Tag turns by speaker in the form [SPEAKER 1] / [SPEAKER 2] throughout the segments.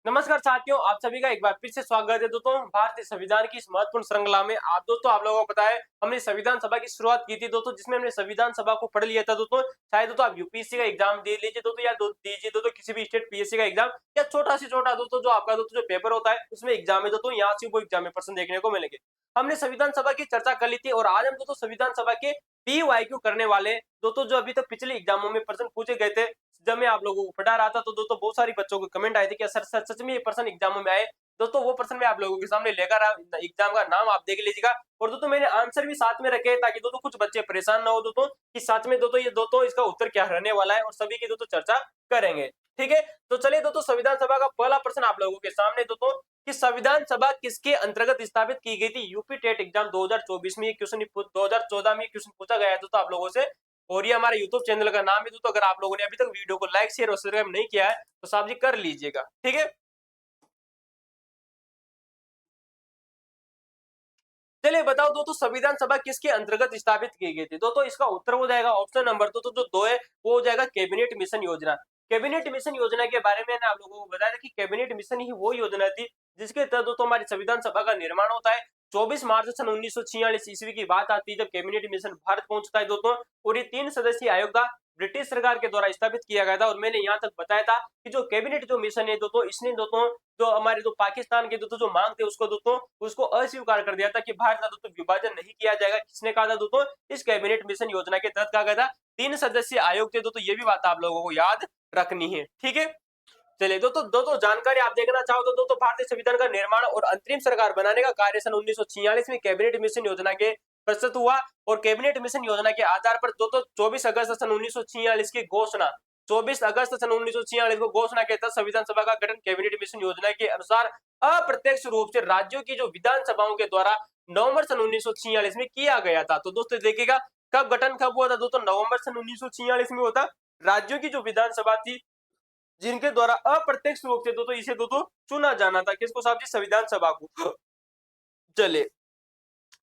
[SPEAKER 1] नमस्कार साथियों, आप सभी का एक बार फिर से स्वागत है दोस्तों भारतीय संविधान की इस महत्वपूर्ण श्रृंखला में। आप दोस्तों आप लोगों को पता है हमने संविधान सभा की शुरुआत की थी दोस्तों, जिसमें हमने संविधान सभा को पढ़ लिया था दोस्तों। शायद दोस्तों आप यूपीएससी का एग्जाम दे लीजिए दोस्तों, या दीजिए दोस्तों किसी भी स्टेट पीएससी का एग्जाम, या छोटा से छोटा दोस्तों जो आपका दोस्तों जो पेपर होता है उसमें एग्जाम है दोस्तों, यहाँ से वो एग्जाम में प्रश्न देखने को मिलेंगे। हमने संविधान सभा की चर्चा कर ली थी और आज हम दोस्तों संविधान सभा के पीवाईक्यू करने वाले दोस्तों, जो अभी तक पिछले एग्जामों में प्रश्न पूछे गए थे। जब मैं आप लोगों को पढ़ा रहा था तो दोस्तों बहुत सारी बच्चों को कमेंट आए थे कि सर सर सच में ये प्रश्न एग्जामों में आए। दोस्तों वो प्रश्न मैं आप लोगों के सामने लेकर एग्जाम का नाम आप देख लीजिएगा, और दोस्तों मैंने आंसर भी साथ में रखे हैं ताकि दोस्तों कुछ बच्चे परेशान ना हो दोस्तों कि साथ में दोस्तों ये दोस्तों इसका उत्तर क्या रहने वाला है, और सभी की दोस्तों चर्चा करेंगे। ठीक है, तो चलिए दोस्तों संविधान सभा का पहला प्रश्न आप लोगों के सामने दोस्तों कि संविधान सभा किसके अंतर्गत स्थापित की गई थी। यूपी टेट एग्जाम 2024 में ये क्वेश्चन 2014 में क्वेश्चन पूछा गया है दोस्तों आप लोगों से, और ये हमारे यूट्यूब चैनल का नाम है दोस्तों। अगर आप लोगों ने अभी तक वीडियो को लाइक शेयर और सब्सक्राइब नहीं किया है तो साहब जी कर लीजिएगा। ठीक है, चलिए बताओ दोस्तों संविधान सभा किसके अंतर्गत स्थापित की गई थी। दोस्तों इसका उत्तर हो जाएगा ऑप्शन नंबर दोस्तों जो दो है, वो हो जाएगा कैबिनेट मिशन योजना। कैबिनेट मिशन योजना के बारे में मैंने आप लोगों को बताया था कि कैबिनेट मिशन ही वो योजना थी जिसके तहत दोस्तों हमारी संविधान सभा का निर्माण होता है। 24 मार्च सन 1946 ईस्वी की बात आती है जब कैबिनेट मिशन भारत पहुंचता है दोस्तों, और ये 3 सदस्यीय आयोग का ब्रिटिश सरकार के द्वारा स्थापित किया गया था। और मैंने यहाँ तक बताया था कि जो कैबिनेट जो मिशन है दोस्तों, इसने दोस्तों जो हमारे जो पाकिस्तान के दोस्तों जो मांग थे उसको दोस्तों उसको अस्वीकार कर दिया था कि भारत का दोस्तों विभाजन नहीं किया जाएगा। किसने कहा था दोस्तों, इस कैबिनेट मिशन योजना के तहत कहा गया था। 3 सदस्यीय आयोग थे दोस्तों, ये भी बात आप लोगों को याद रखनी है। ठीक है, चलिए दोस्तों जानकारी आप देखना चाहो तो दोस्तों भारतीय संविधान का निर्माण और अंतरिम सरकार बनाने का कार्य सन 1946 में कैबिनेट मिशन योजना के प्रस्तुत हुआ, और कैबिनेट मिशन योजना के आधार पर दोस्तों 24 अगस्त सन 1946 की घोषणा 24 अगस्त सन 1946 को घोषणा के तहत संविधान सभा का गठन कैबिनेट मिशन योजना के अनुसार अप्रत्यक्ष रूप से राज्यों की जो विधानसभाओं के द्वारा नवंबर सन 1946 में किया गया था। तो दोस्तों देखिएगा कब गठन कब हुआ था दोस्तों, नवंबर सन 1946 में होता। राज्यों की जो विधानसभा थी जिनके द्वारा अप्रत्यक्ष रूप से दोस्तों इसे दोस्तों चुना जाना था, किसको साहब जी, संविधान सभा को। चले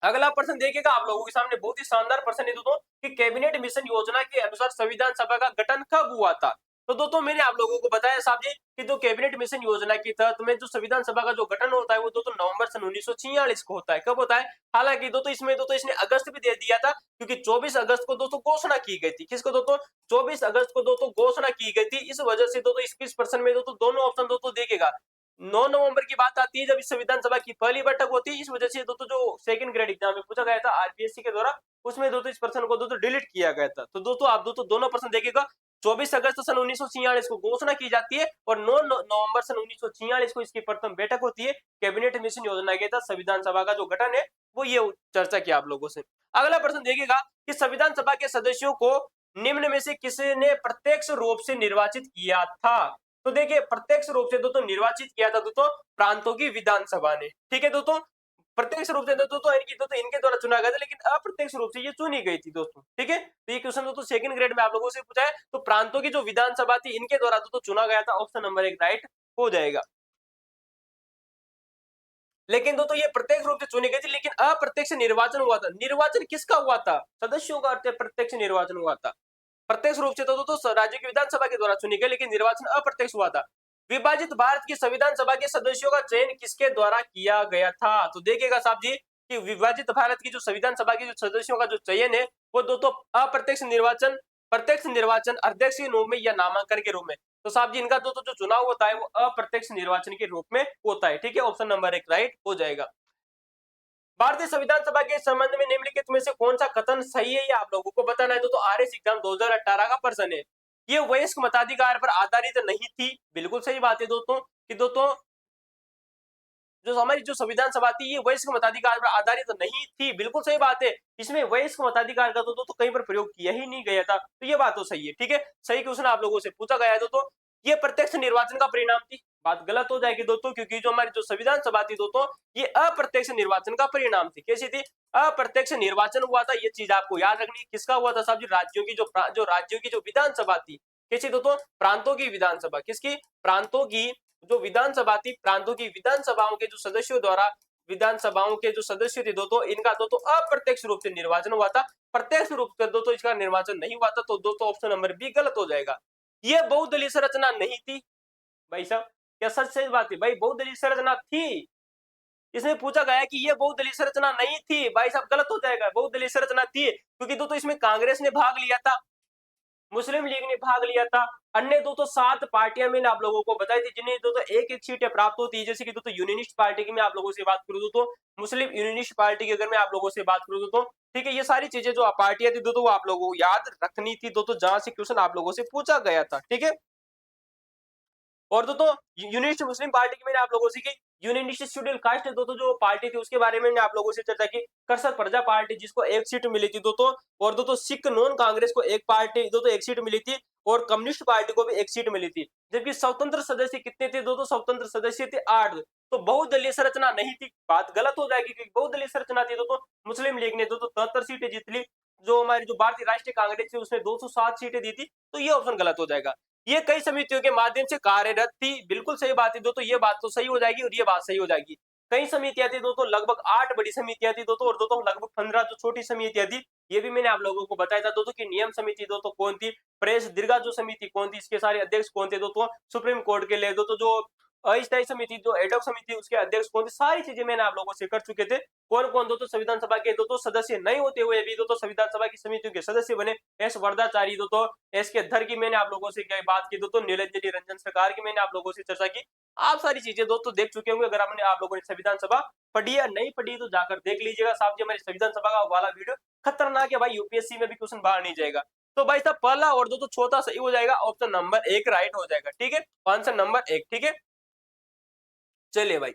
[SPEAKER 1] अगला प्रश्न देखिएगा आप लोगों के सामने, बहुत ही शानदार प्रश्न है दोस्तों कि कैबिनेट मिशन योजना के अनुसार संविधान सभा का गठन कब हुआ था। तो दोस्तों मैंने आप लोगों को बताया साहब जी कि जो कैबिनेट मिशन योजना के तहत में जो संविधान सभा का जो गठन होता है वो दोस्तों नवंबर सन 1946 को होता है। कब होता है, हालांकि दोस्तों इसमें दोस्तों इसने अगस्त भी दे दिया था क्योंकि 24 अगस्त को दोस्तों घोषणा की गई थी। किसको दोस्तों, 24 अगस्त को दोस्तों घोषणा की गई थी। इस वजह से दोस्तों इस प्रश्न में दोस्तों दोनों ऑप्शन दोस्तों देखेगा। 9 नवंबर की बात आती है जब इस संविधान सभा की पहली बैठक होती है, इस वजह से दोस्तों जो सेकंड ग्रेड एग्जाम में पूछा गया था आरपीएससी के द्वारा, उसमें दोस्तों इस प्रश्न को दोस्तों डिलीट किया गया था। तो दोस्तों आप दोस्तों दोनों प्रश्न देखिएगा, 24 अगस्त सन 1946 को घोषणा की जाती है और 9 नवंबर सन 1946 को इसकी प्रथम बैठक होती है। कैबिनेट मिशन योजना के तहत संविधान सभा का जो गठन है वो ये चर्चा किया आप लोगों से। अगला प्रश्न देखिएगा कि संविधान सभा के सदस्यों को निम्न में से किसने प्रत्यक्ष रूप से निर्वाचित किया था। तो देखिए प्रत्यक्ष रूप से दोस्तों निर्वाचित किया था दोस्तों प्रांतों की विधानसभा ने। ठीक है दोस्तों, प्रत्यक्ष रूप से दोस्तों इनके द्वारा चुना गया था, लेकिन अप्रत्यक्ष रूप से ये चुनी गई थी दोस्तों। ठीक है, तो ये क्वेश्चन दोस्तों सेकंड ग्रेड में आप लोगों से पूछा है, तो प्रांतों की जो विधानसभा थी इनके द्वारा दोस्तों चुना गया था। ऑप्शन नंबर 1 राइट हो जाएगा। लेकिन दोस्तों ये प्रत्यक्ष रूप से चुनी गई थी, लेकिन अप्रत्यक्ष निर्वाचन हुआ था। निर्वाचन किसका हुआ था, सदस्यों का प्रत्यक्ष निर्वाचन हुआ था। प्रत्यक्ष रूप से तो दोस्तों राज्य की विधानसभा के द्वारा चुनी गई, लेकिन निर्वाचन अप्रत्यक्ष हुआ था। विभाजित भारत की संविधान सभा के सदस्यों का चयन किसके द्वारा किया गया था। तो देखिएगा साहब जी कि विभाजित भारत की जो संविधान सभा के जो सदस्यों का जो चयन है वो दोस्तों अप्रत्यक्ष निर्वाचन, प्रत्यक्ष निर्वाचन, अध्यक्ष के रूप में या नामांकन के रूप में। तो साहब जी इनका दोस्तों जो चुनाव होता है वो अप्रत्यक्ष निर्वाचन के रूप में होता है। ठीक है, ऑप्शन नंबर 1 राइट हो जाएगा। भारतीय संविधान सभा के संबंध में निम्नलिखित में से कौन सा कथन सही है, ये आप लोगों को बताना है। तो आरएस एग्जाम 2018 का प्रश्न है। ये वयस्क मताधिकार पर आधारित नहीं थी, बिल्कुल सही बात है दोस्तों कि दोस्तों जो हमारी जो संविधान सभा थी ये वयस्क मताधिकार पर आधारित नहीं थी, बिल्कुल सही बात है। इसमें वयस्क मताधिकार का तो कहीं पर प्रयोग किया ही नहीं गया था, तो ये बात तो सही है। ठीक है, सही क्वेश्चन आप लोगों से पूछा गया है दोस्तों। ये प्रत्यक्ष निर्वाचन का परिणाम थी, बात गलत हो जाएगी दोस्तों, क्योंकि जो हमारी जो संविधान सभा थी दोस्तों ये अप्रत्यक्ष निर्वाचन का परिणाम थी। कैसी थी, अप्रत्यक्ष निर्वाचन हुआ था। ये चीज आपको याद रखनी है। किसका हुआ था साहब जी, राज्यों की जो राज्यों की जो विधानसभा थी। कैसी दोस्तों, प्रांतों की विधानसभा। किसकी, प्रांतों की जो विधानसभा थी, प्रांतों की विधानसभाओं के जो सदस्यों द्वारा विधानसभाओं के जो सदस्य थे दोस्तों इनका दोस्तों अप्रत्यक्ष रूप से निर्वाचन हुआ था। प्रत्यक्ष रूप से दोस्तों इसका निर्वाचन नहीं हुआ था, तो दोस्तों ऑप्शन नंबर बी गलत हो जाएगा। यह बहुदलीय संरचना नहीं थी। भाई साहब क्या सच सही बात है भाई? बहुदलीय संरचना थी। इसमें पूछा गया है कि ये बहुदलीय संरचना नहीं थी। भाई साहब गलत हो जाएगा, बहुदलीय संरचना थी क्योंकि दोस्तों इसमें कांग्रेस ने भाग लिया था, मुस्लिम लीग ने भाग लिया था। अन्य दो तो 7 पार्टियां मैंने आप लोगों को बताई थी जिन्हें दो तो एक-एक सीटें प्राप्त होती है। जैसे कि दोस्तों यूनियनिस्ट पार्टी की मैं आप लोगों से बात करूं तो मुस्लिम यूनियनिस्ट पार्टी की अगर मैं आप लोगों से बात करूं तो ठीक है, ये सारी चीजें जो पार्टियां थी दोस्तों वो आप लोगों को याद रखनी थी दोस्तों, जहां से क्वेश्चन आप लोगों से पूछा गया था। ठीक है, और दोस्तों यूनियनिस्ट मुस्लिम पार्टी की मैंने आप लोगों से की, यूनियनिस्ट शेड्यूल कास्ट दोस्तों जो पार्टी थी उसके बारे में मैंने आप लोगों से चर्चा की। कर्सर प्रजा पार्टी जिसको 1 सीट मिली थी दोस्तों, और दोस्तों सिख नॉन कांग्रेस को 1 पार्टी दोस्तों 1 सीट मिली थी, और कम्युनिस्ट पार्टी को भी 1 सीट मिली थी। जबकि स्वतंत्र सदस्य कितने थे दोस्तों? स्वतंत्र सदस्य थे 8। तो बहुदलीय संरचना नहीं थी, बात गलत हो जाएगी क्योंकि बहुदलीय संरचना थी दोस्तों। मुस्लिम लीग ने दोस्तों 73 सीटें जीत ली, जो हमारी जो भारतीय राष्ट्रीय कांग्रेस थी उसने 207 सीटें दी थी, तो ये ऑप्शन गलत हो जाएगा। ये कई समितियों के माध्यम से कार्यरत थी, बिल्कुल सही बात है दोस्तों, ये बात तो सही हो जाएगी और ये बात सही हो जाएगी। कई समितियां थी दोस्तों, लगभग 8 बड़ी समितियां थी दोस्तों, और दोस्तों लगभग 15 जो छोटी समितियां थी, ये भी मैंने आप लोगों को बताया था दोस्तों कि नियम समिति दोस्तों कौन थी, प्रेस दीर्घा जो समिति कौन थी, इसके सारे अध्यक्ष कौन थे दोस्तों, सुप्रीम कोर्ट के लिए दोस्तों जो अस्थायी समिति जो एडॉक समिति उसके अध्यक्ष कौन थे, सारी चीजें मैंने आप लोगों से कर चुके थे। कौन कौन दोस्तों संविधान सभा के दोस्तों सदस्य नहीं होते हुए भी दोस्तों संविधान सभा की समितियों के सदस्य बने, एस वरदाचारी दोस्तों, एस के धर की मैंने आप लोगों से क्या बात की दोस्तों, नीलंजनी रंजन सरकार की मैंने आप लोगों से चर्चा की। आप सारी चीजें दोस्तों देख चुके होंगे। अगर आपने आप लोगों ने संविधान सभा पढ़ी या नहीं पढ़ी तो जाकर देख लीजिएगा। साहब जी हमारी संविधान सभा का वाला वीडियो खतरनाक है भाई, यूपीएससी में भी क्वेश्चन बाहर नहीं जाएगा। तो भाई साहब पहला और दोस्तों चौथा सही हो जाएगा, ऑप्शन नंबर 1 राइट हो जाएगा। ठीक है, आंसर नंबर 1। ठीक है, चलिए भाई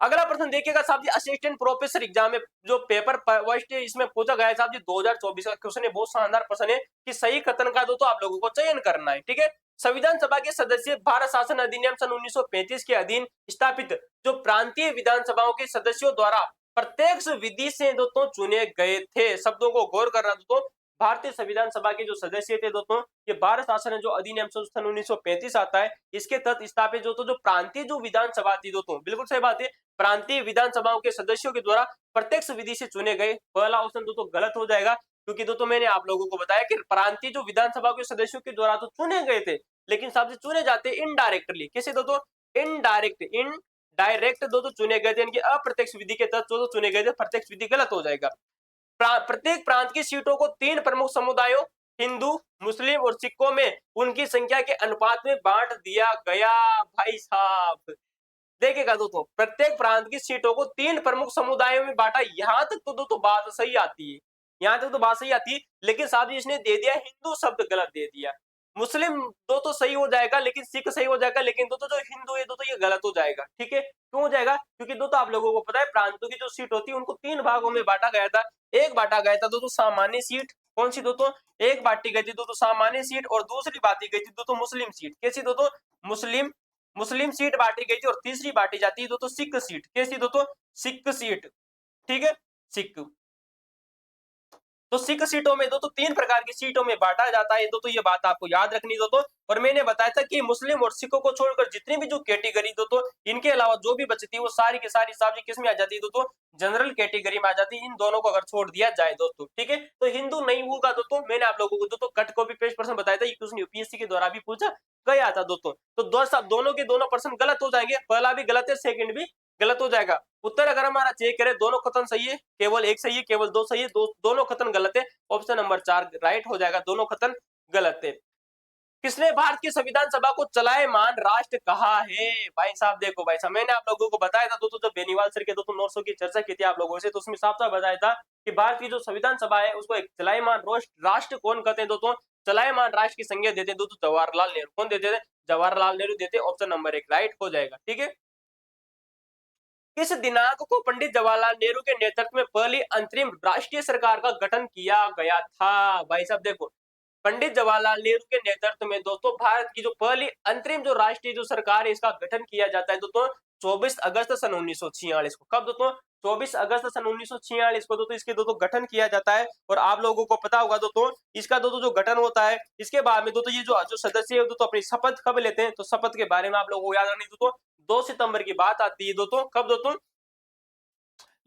[SPEAKER 1] अगला प्रश्न देखिएगा साहब जी, असिस्टेंट प्रोफेसर एग्जाम में जो पेपर फर्स्ट इसमें पूछा गया है साहब जी 2024 का क्वेश्चन है, बहुत शानदार प्रश्न है कि सही कथन का दो तो आप लोगों को चयन करना है। ठीक है, संविधान सभा के सदस्य भारत शासन अधिनियम सन 1935 के अधीन स्थापित जो प्रांतीय विधानसभाओं के सदस्यों द्वारा प्रत्यक्ष विधि से दोस्तों चुने गए थे। शब्दों को गौर करना दोस्तों, भारतीय संविधान सभा के जो सदस्य थे दोस्तों, ये भारत शासन जो अधिनियम सन 1935 आता है इसके तहत स्थापित जो प्रांतीय जो विधानसभा थी दोस्तों, बिल्कुल सही बात है, प्रांतीय विधानसभाओं के सदस्यों के द्वारा प्रत्यक्ष विधि से चुने गए। पहला ऑप्शन दोस्तों गलत हो जाएगा क्योंकि दोस्तों मैंने आप लोगों को बताया कि प्रांतीय जो विधानसभा के सदस्यों के द्वारा तो चुने गए थे, लेकिन साहब से चुने जाते इनडायरेक्टली। कैसे दोस्तों? इनडायरेक्ट दोस्तों चुने गए थे, यानी कि अप्रत्यक्ष विधि के तहत दोस्तों चुने गए थे, प्रत्यक्ष विधि गलत हो जाएगा। प्रत्येक प्रांत की सीटों को 3 प्रमुख समुदायों हिंदू, मुस्लिम और सिखों में उनकी संख्या के अनुपात में बांट दिया गया। भाई साहब देखिएगा दोस्तों, प्रत्येक प्रांत की सीटों को 3 प्रमुख समुदायों में बांटा। यहां तक तो दोस्तों बात सही आती है, यहां तक तो बात सही आती है, लेकिन साहब जी इसने दे दिया हिंदू शब्द गलत दे दिया। मुस्लिम दोस्तों सही हो जाएगा, लेकिन सिख सही हो जाएगा, लेकिन दोस्तों जो हिंदू है दोस्तों ये गलत हो जाएगा। ठीक है, क्यों हो जाएगा? क्योंकि दोस्तों आप लोगों को पता है प्रांतों की जो सीट होती है उनको 3 भागों में बांटा गया था। एक बांटा गया था दोस्तों सामान्य सीट, कौन सी दोस्तों? एक बांटी गई थी दोस्तों सामान्य सीट, और दूसरी बांटी गई थी दोस्तों मुस्लिम सीट। कैसी दोस्तों? मुस्लिम मुस्लिम सीट बांटी गई थी, और तीसरी बांटी जाती है दोस्तों सिख सीट। कैसी दोस्तों? सिख सीट। ठीक है, सिख। तो सिख सीटों में दोस्तों 3 प्रकार की सीटों में बांटा जाता है दोस्तों, ये बात आपको याद रखनी दोस्तों। और मैंने बताया था कि मुस्लिम और सिखों को छोड़कर जितनी भी जो कैटेगरी दोस्तों इनके अलावा जो भी बचती है वो सारी की सारी साहब जी किस में आ जाती है दोस्तों? जनरल कैटेगरी में आ जाती है, इन दोनों को अगर छोड़ दिया जाए दोस्तों। ठीक है, तो हिंदू नहीं होगा दोस्तों, मैंने आप लोगों को दोस्तों कट कॉपी पेस्ट प्रश्न बताया था, ये क्वेश्चन यूपीएससी के द्वारा भी पूछा गया था दोस्तों। तो दोनों के दोनों प्रश्न गलत हो जाएंगे, पहला भी गलत है, सेकंड भी गलत हो जाएगा। उत्तर अगर हमारा चेक करें, दोनों कथन सही है, केवल एक सही है, केवल 2 सही है, दोनों कथन गलत है। ऑप्शन नंबर 4 राइट हो जाएगा, दोनों कथन गलत है। किसने भारत की संविधान सभा को चलायमान राष्ट्र कहा है? भाई साहब देखो भाई साहब, मैंने आप लोगों को बताया था दोस्तों, जब बेनीवाल सर के दोस्तों नोट्सों की चर्चा की थी आप लोगों से, तो उसमें साफ साफ बताया था कि भारत की जो संविधान सभा है उसको एक चलायमान राष्ट्र कौन कहते हैं दोस्तों? चलायमान राष्ट्र की संज्ञा देते हैं दोस्तों जवाहरलाल नेहरू। कौन देते थे? जवाहरलाल नेहरू देते। ऑप्शन नंबर 1 राइट हो जाएगा। ठीक है, किस दिनांक को पंडित जवाहरलाल नेहरू के नेतृत्व में पहली अंतरिम राष्ट्रीय सरकार का गठन किया गया था? भाई साहब देखो, पंडित जवाहरलाल नेहरू के नेतृत्व में दोस्तों भारत की जो पहली अंतरिम जो राष्ट्रीय जो सरकार है इसका गठन किया जाता है दोस्तों 24 अगस्त सन 1946 को। कब दोस्तों? 24 अगस्त सन 1946 को दोस्तों इसके दोस्तों गठन किया जाता है। और आप लोगों को पता होगा दोस्तों इसका दोस्तों जो गठन होता है इसके बाद में दोस्तों ये जो सदस्य है दोस्तों अपनी शपथ कब लेते हैं? तो शपथ के बारे में आप लोगों को याद रखनी दोस्तों 2 सितंबर की बात आती है दोस्तों। कब दोस्तों?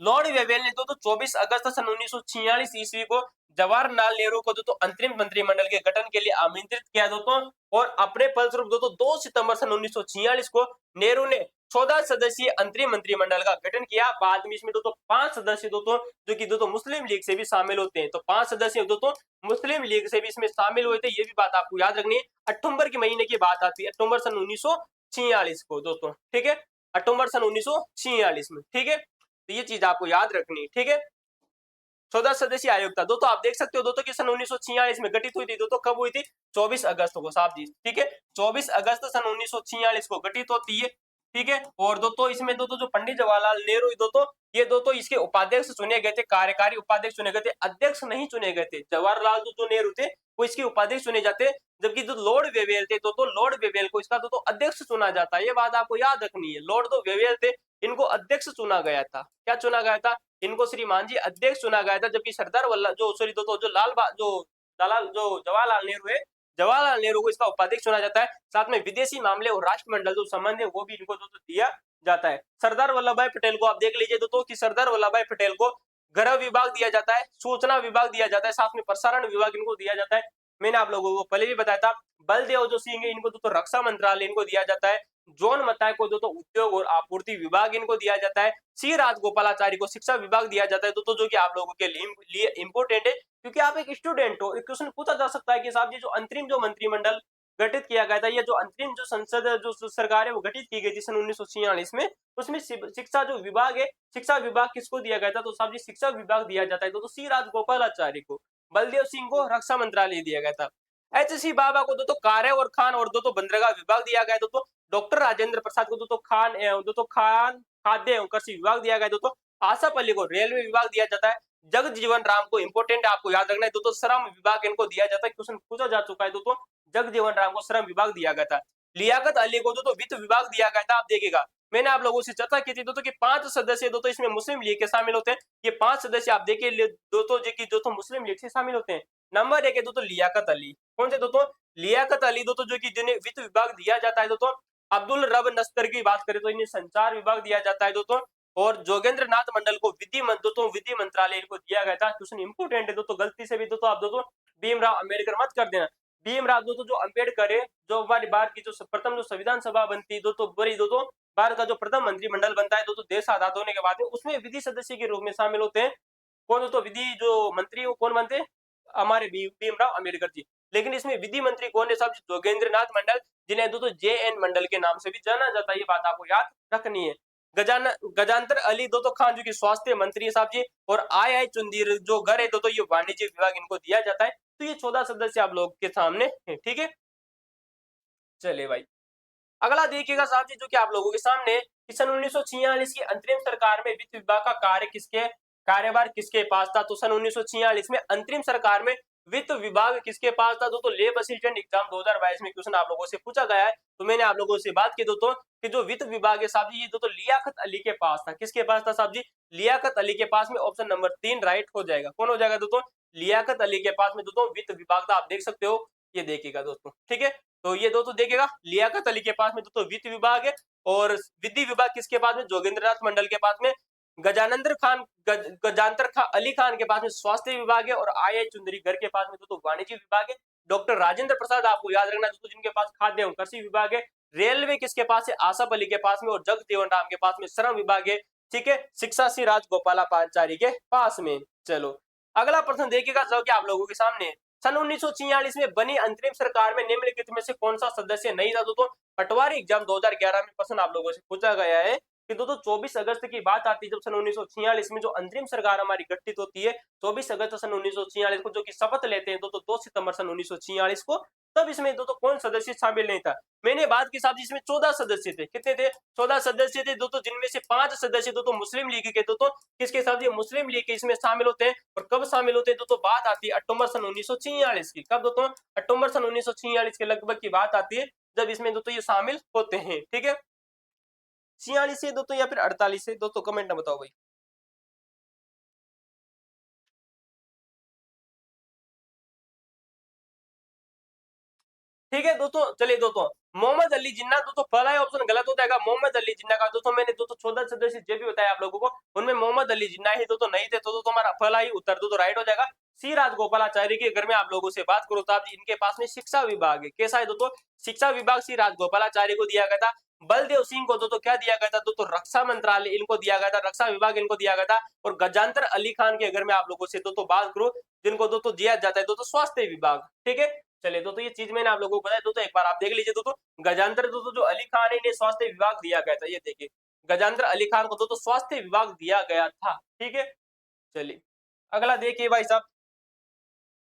[SPEAKER 1] लॉर्ड वेवेल ने दोस्तों 24 अगस्त सन 1946 ईस्वी को जवाहरलाल नेहरू को दोस्तों अंतरिम मंत्रिमंडल के गठन के लिए आमंत्रित किया दोस्तों, और अपने फलस्वरूप दोस्तों 2 सितंबर सन 1946 को नेहरू ने 14 सदस्यीय अंतरिम मंत्रिमंडल का गठन किया। बाद में इसमें दोस्तों 5 सदस्य दोस्तों जो कि दोस्तों मुस्लिम लीग से भी शामिल होते हैं, तो 5 सदस्य दोस्तों मुस्लिम लीग से भी इसमें शामिल हुए थे, ये भी बात आपको याद रखनी है। अक्टूबर के महीने की बात आती है, अक्टूबर सन 1946 को दोस्तों, ठीक है, अक्टूबर सन 1946 में, ठीक है, तो ये चीज आपको याद रखनी है, ठीक है। 14 सदस्यीय आयोग था दोस्तों, आप देख सकते हो दोस्तों कि सन 1946 में गठित हुई थी दोस्तों, कब हुई थी? 24 अगस्त को, साहब जी, ठीक है, 24 अगस्त सन 1946 को गठित होती है, ठीक है। और दोस्तों इसमें दोस्तों जो पंडित जवाहरलाल नेहरू दोस्तों, ये दोस्तों इसके उपाध्यक्ष चुने गए थे, कार्यकारी उपाध्यक्ष चुने गए थे, अध्यक्ष नहीं चुने गए थे। जवाहरलाल जो नेहरू थे वो इसके उपाध्यक्ष चुने जाते, जबकि जो लॉर्ड वेवेल थे दोस्तों, लॉर्ड वेवेल को इसका दोस्तों अध्यक्ष चुना जाता है, ये बात आपको याद रखनी है। लॉर्ड जो वेवेल थे इनको अध्यक्ष चुना गया था, क्या चुना गया था? इनको श्री मांझी अध्यक्ष चुना गया था, जबकि सरदार वल्लभ जो सॉरी दोस्तों जो दलाल जो जवाहरलाल नेहरू है, जवाहरलाल नेहरू को इसका उपाध्यक्ष चुना जाता है। साथ में विदेशी मामले और राष्ट्रमंडल जो संबंध है वो भी इनको दोस्तों दिया जाता है। सरदार वल्लभ भाई पटेल को आप देख लीजिए दोस्तों कि सरदार वल्लभ भाई पटेल को गृह विभाग दिया जाता है, सूचना विभाग दिया जाता है, साथ में प्रसारण विभाग इनको दिया जाता है। मैंने आप लोगों को पहले भी बताया था। बलदेव जो सिंह है इनको दोस्तों रक्षा मंत्रालय इनको दिया जाता है। जॉन मताय को दोस्तों उद्योग और आपूर्ति विभाग इनको दिया जाता है। सी राजगोपालाचारी को शिक्षा विभाग दिया जाता है दोस्तों, जो कि आप लोगों के लिए इंपोर्टेंट है, क्योंकि आप एक स्टूडेंट हो। एक क्वेश्चन पूछा जा सकता है कि साहब जी जो अंतरिम जो मंत्रिमंडल गठित किया गया था, या जो अंतरिम जो संसद जो सरकार है वो गठित की गई थी सन 1946 में, उसमें शिक्षा जो विभाग है, शिक्षा विभाग किसको दिया गया था? तो साहब जी शिक्षा विभाग दिया जाता है तो सी राजगोपालाचारी को। बलदेव सिंह को रक्षा मंत्रालय दिया गया था। एच.सी. बाबा को दोस्तों कार्य और खान और दोस्तों बंदरगाह विभाग दिया गया दोस्तों। डॉक्टर राजेंद्र प्रसाद को दोस्तों खाद्य एवं कृषि विभाग दिया गया दोस्तों। आसफ अली को रेलवे विभाग दिया जाता है। जगजीवन राम को इंपोर्टेंट आपको याद रखना है दोस्तों, श्रम विभाग इनको दिया जाता है, क्वेश्चन पूछा जा चुका है दोस्तों। जगजीवन राम को श्रम विभाग दिया गया था। लियाकत अली को दोस्तों वित्त विभाग दिया गया था। आप देखिएगा मैंने आप लोगों से चर्चा की थी दोस्तों कि 5 सदस्य दोस्तों इसमें मुस्लिम लीग के शामिल होते हैं। ये 5 सदस्य आप देखिए दोस्तों जो कि दोस्तों मुस्लिम लीग से शामिल होते हैं। नंबर 1 है दोस्तों लियाकत अली। कौन से दोस्तों? लियाकत अली दोस्तों, जो कि जिन्हें वित्त विभाग दिया जाता है दोस्तों। अब्दुल रब नस्तर की बात करें तो इन्हें संचार विभाग दिया जाता है दोस्तों। और जोगेंद्र नाथ मंडल को विधि मंत्रालय इनको दिया गया था। क्वेश्चन इंपोर्टेंट है दोस्तों, गलती से भी दोस्तों आप दोस्तों भीमराव अम्बेडकर मत कर देना। भीमराव दोस्तों जो अम्बेडकर है, जो हमारी भारत की जो प्रथम जो संविधान सभा बनती है दोस्तों, बड़ी दोस्तों भारत का जो प्रथम मंत्रिमंडल बनता है दोस्तों देश आजाद होने के बाद में, उसमें विधि सदस्य के रूप में शामिल होते हैं। कौन दोस्तों? विधि जो मंत्री कौन बनते हैं? हमारे भीमराव अम्बेडकर जी। लेकिन इसमें विधि मंत्री कौन है साहब? जोगेंद्र नाथ मंडल, जिन्हें दोस्तों JN मंडल के नाम से भी जाना जाता है, ये बात आपको याद रखनी है। गजानतर अली दोस्तों खान जो की स्वास्थ्य मंत्री है साहब जी। और आई चुंदीर जो घर है दोस्तों, ये वाणिज्य विभाग इनको दिया जाता है। तो ये 14 सदस्य आप लोग के सामने है, ठीक है। चलिए भाई अगला देखिएगा साहब जी, जो कि आप लोगों के सामने है कि सन 1946 की अंतरिम सरकार में वित्त विभाग का कार्यभार किसके पास था? तो सन 1946 में अंतरिम सरकार में वित्त विभाग किसके पास था? दोस्तों लेब असिस्टेंट एग्जाम 2022 में क्वेश्चन आप लोगों से पूछा गया है, तो मैंने आप लोगों से बात की दोस्तों कि जो वित्त विभाग है साहब जी, ये दोस्तों लियाकत अली के पास था। किसके पास था साहब जी? लियाकत अली के पास में। ऑप्शन नंबर 3 राइट हो जाएगा। कौन हो जाएगा दोस्तों? लियाकत अली के पास में दोस्तों वित्त विभाग था। आप देख सकते हो, ये देखिएगा दोस्तों, ठीक है। तो ये दोस्तों देखिएगा लियाकत अली के पास में दोस्तों वित्त विभाग है। और विधि विभाग किसके पास में? जोगेंद्रनाथ मंडल के पास में। गजानतर अली खान के पास में स्वास्थ्य विभाग है। और आई चुंदरी घर के पास में दोस्तों वाणिज्य विभाग है। डॉक्टर राजेंद्र प्रसाद आपको याद रखना दोस्तों, जिनके पास खाद्य एवं कृषि विभाग है। रेलवे किसके पास है? आसफ अली के पास में। और जगजीवन राम के पास में श्रम विभाग है, ठीक है। शिक्षा श्री राजगोपालाचारी के पास में। चलो अगला प्रश्न देखिएगा जो कि आप लोगों के सामने है। सन 1946 में बनी अंतरिम सरकार में निम्नलिखित में से कौन सा सदस्य नहीं था? दोस्तों पटवारी एग्जाम 2011 में प्रश्न आप लोगों से पूछा गया है कि दोस्तों 24 अगस्त की बात आती है, जब सन 1946 में जो अंतरिम सरकार हमारी गठित होती है, 24 अगस्त सन 1946 को जो कि शपथ लेते हैं दोस्तों 2 सितंबर सन 1946 को, तब इसमें दोस्तों कौन सदस्य शामिल नहीं था? मैंने बात की साहब, इसमें 14 सदस्य थे। कितने थे? 14 सदस्य थे दोस्तों, जिनमें से 5 सदस्य दोस्तों मुस्लिम लीग के दोस्तों किसके साथ? ये मुस्लिम लीग के इसमें शामिल होते हैं। और कब शामिल होते हैं दोस्तों? बात आती है अक्टूबर सन 1946 की। कब दोस्तों? अक्टूबर सन 1946 के लगभग की बात आती है, जब इसमें दोस्तों ये शामिल होते हैं, ठीक है। 46 से दोस्तों या फिर 48 से दोस्तों, कमेंट में बताओ भाई। ठीक है दोस्तों। चलिए दोस्तों, मोहम्मद अली जिन्ना, दोस्तों पहला ऑप्शन गलत हो जाएगा। मोहम्मद अली जिन्ना का दोस्तों मैंने दोस्तों 14 सदस्य जो भी बताया आप लोगों को, उनमें मोहम्मद अली जिन्ना ही दोस्तों नहीं थे, तो दोस्तों हमारा पहला ही उत्तर दोस्तों राइट हो जाएगा। सी राजगोपालाचारी की अगर मैं आप लोगों से बात करूं तो आप इनके पास में शिक्षा विभाग है। कैसा है दोस्तों? शिक्षा विभाग सी राजगोपालाचारी को दिया गया था। बलदेव सिंह को दोस्तों क्या दिया गया था? दोस्तों रक्षा मंत्रालय इनको दिया गया था, रक्षा विभाग इनको दिया गया था। और गजानतर अली खान की अगर मैं आप लोगों से दोस्तों बात करूं, जिनको दोस्तों दिया जाता है दोस्तों स्वास्थ्य विभाग। ठीक है, चलिए दोस्तों ये चीज मैंने आप लोगों को बताया दोस्तों, एक बार आप देख लीजिए दोस्तों। गजानतर दोस्तों जो अली खान है इन्हें स्वास्थ्य विभाग दिया गया था, ये देखिए गजानतर अली खान को दोस्तों स्वास्थ्य विभाग दिया गया था। ठीक है, चलिए अगला देखिए भाई साहब।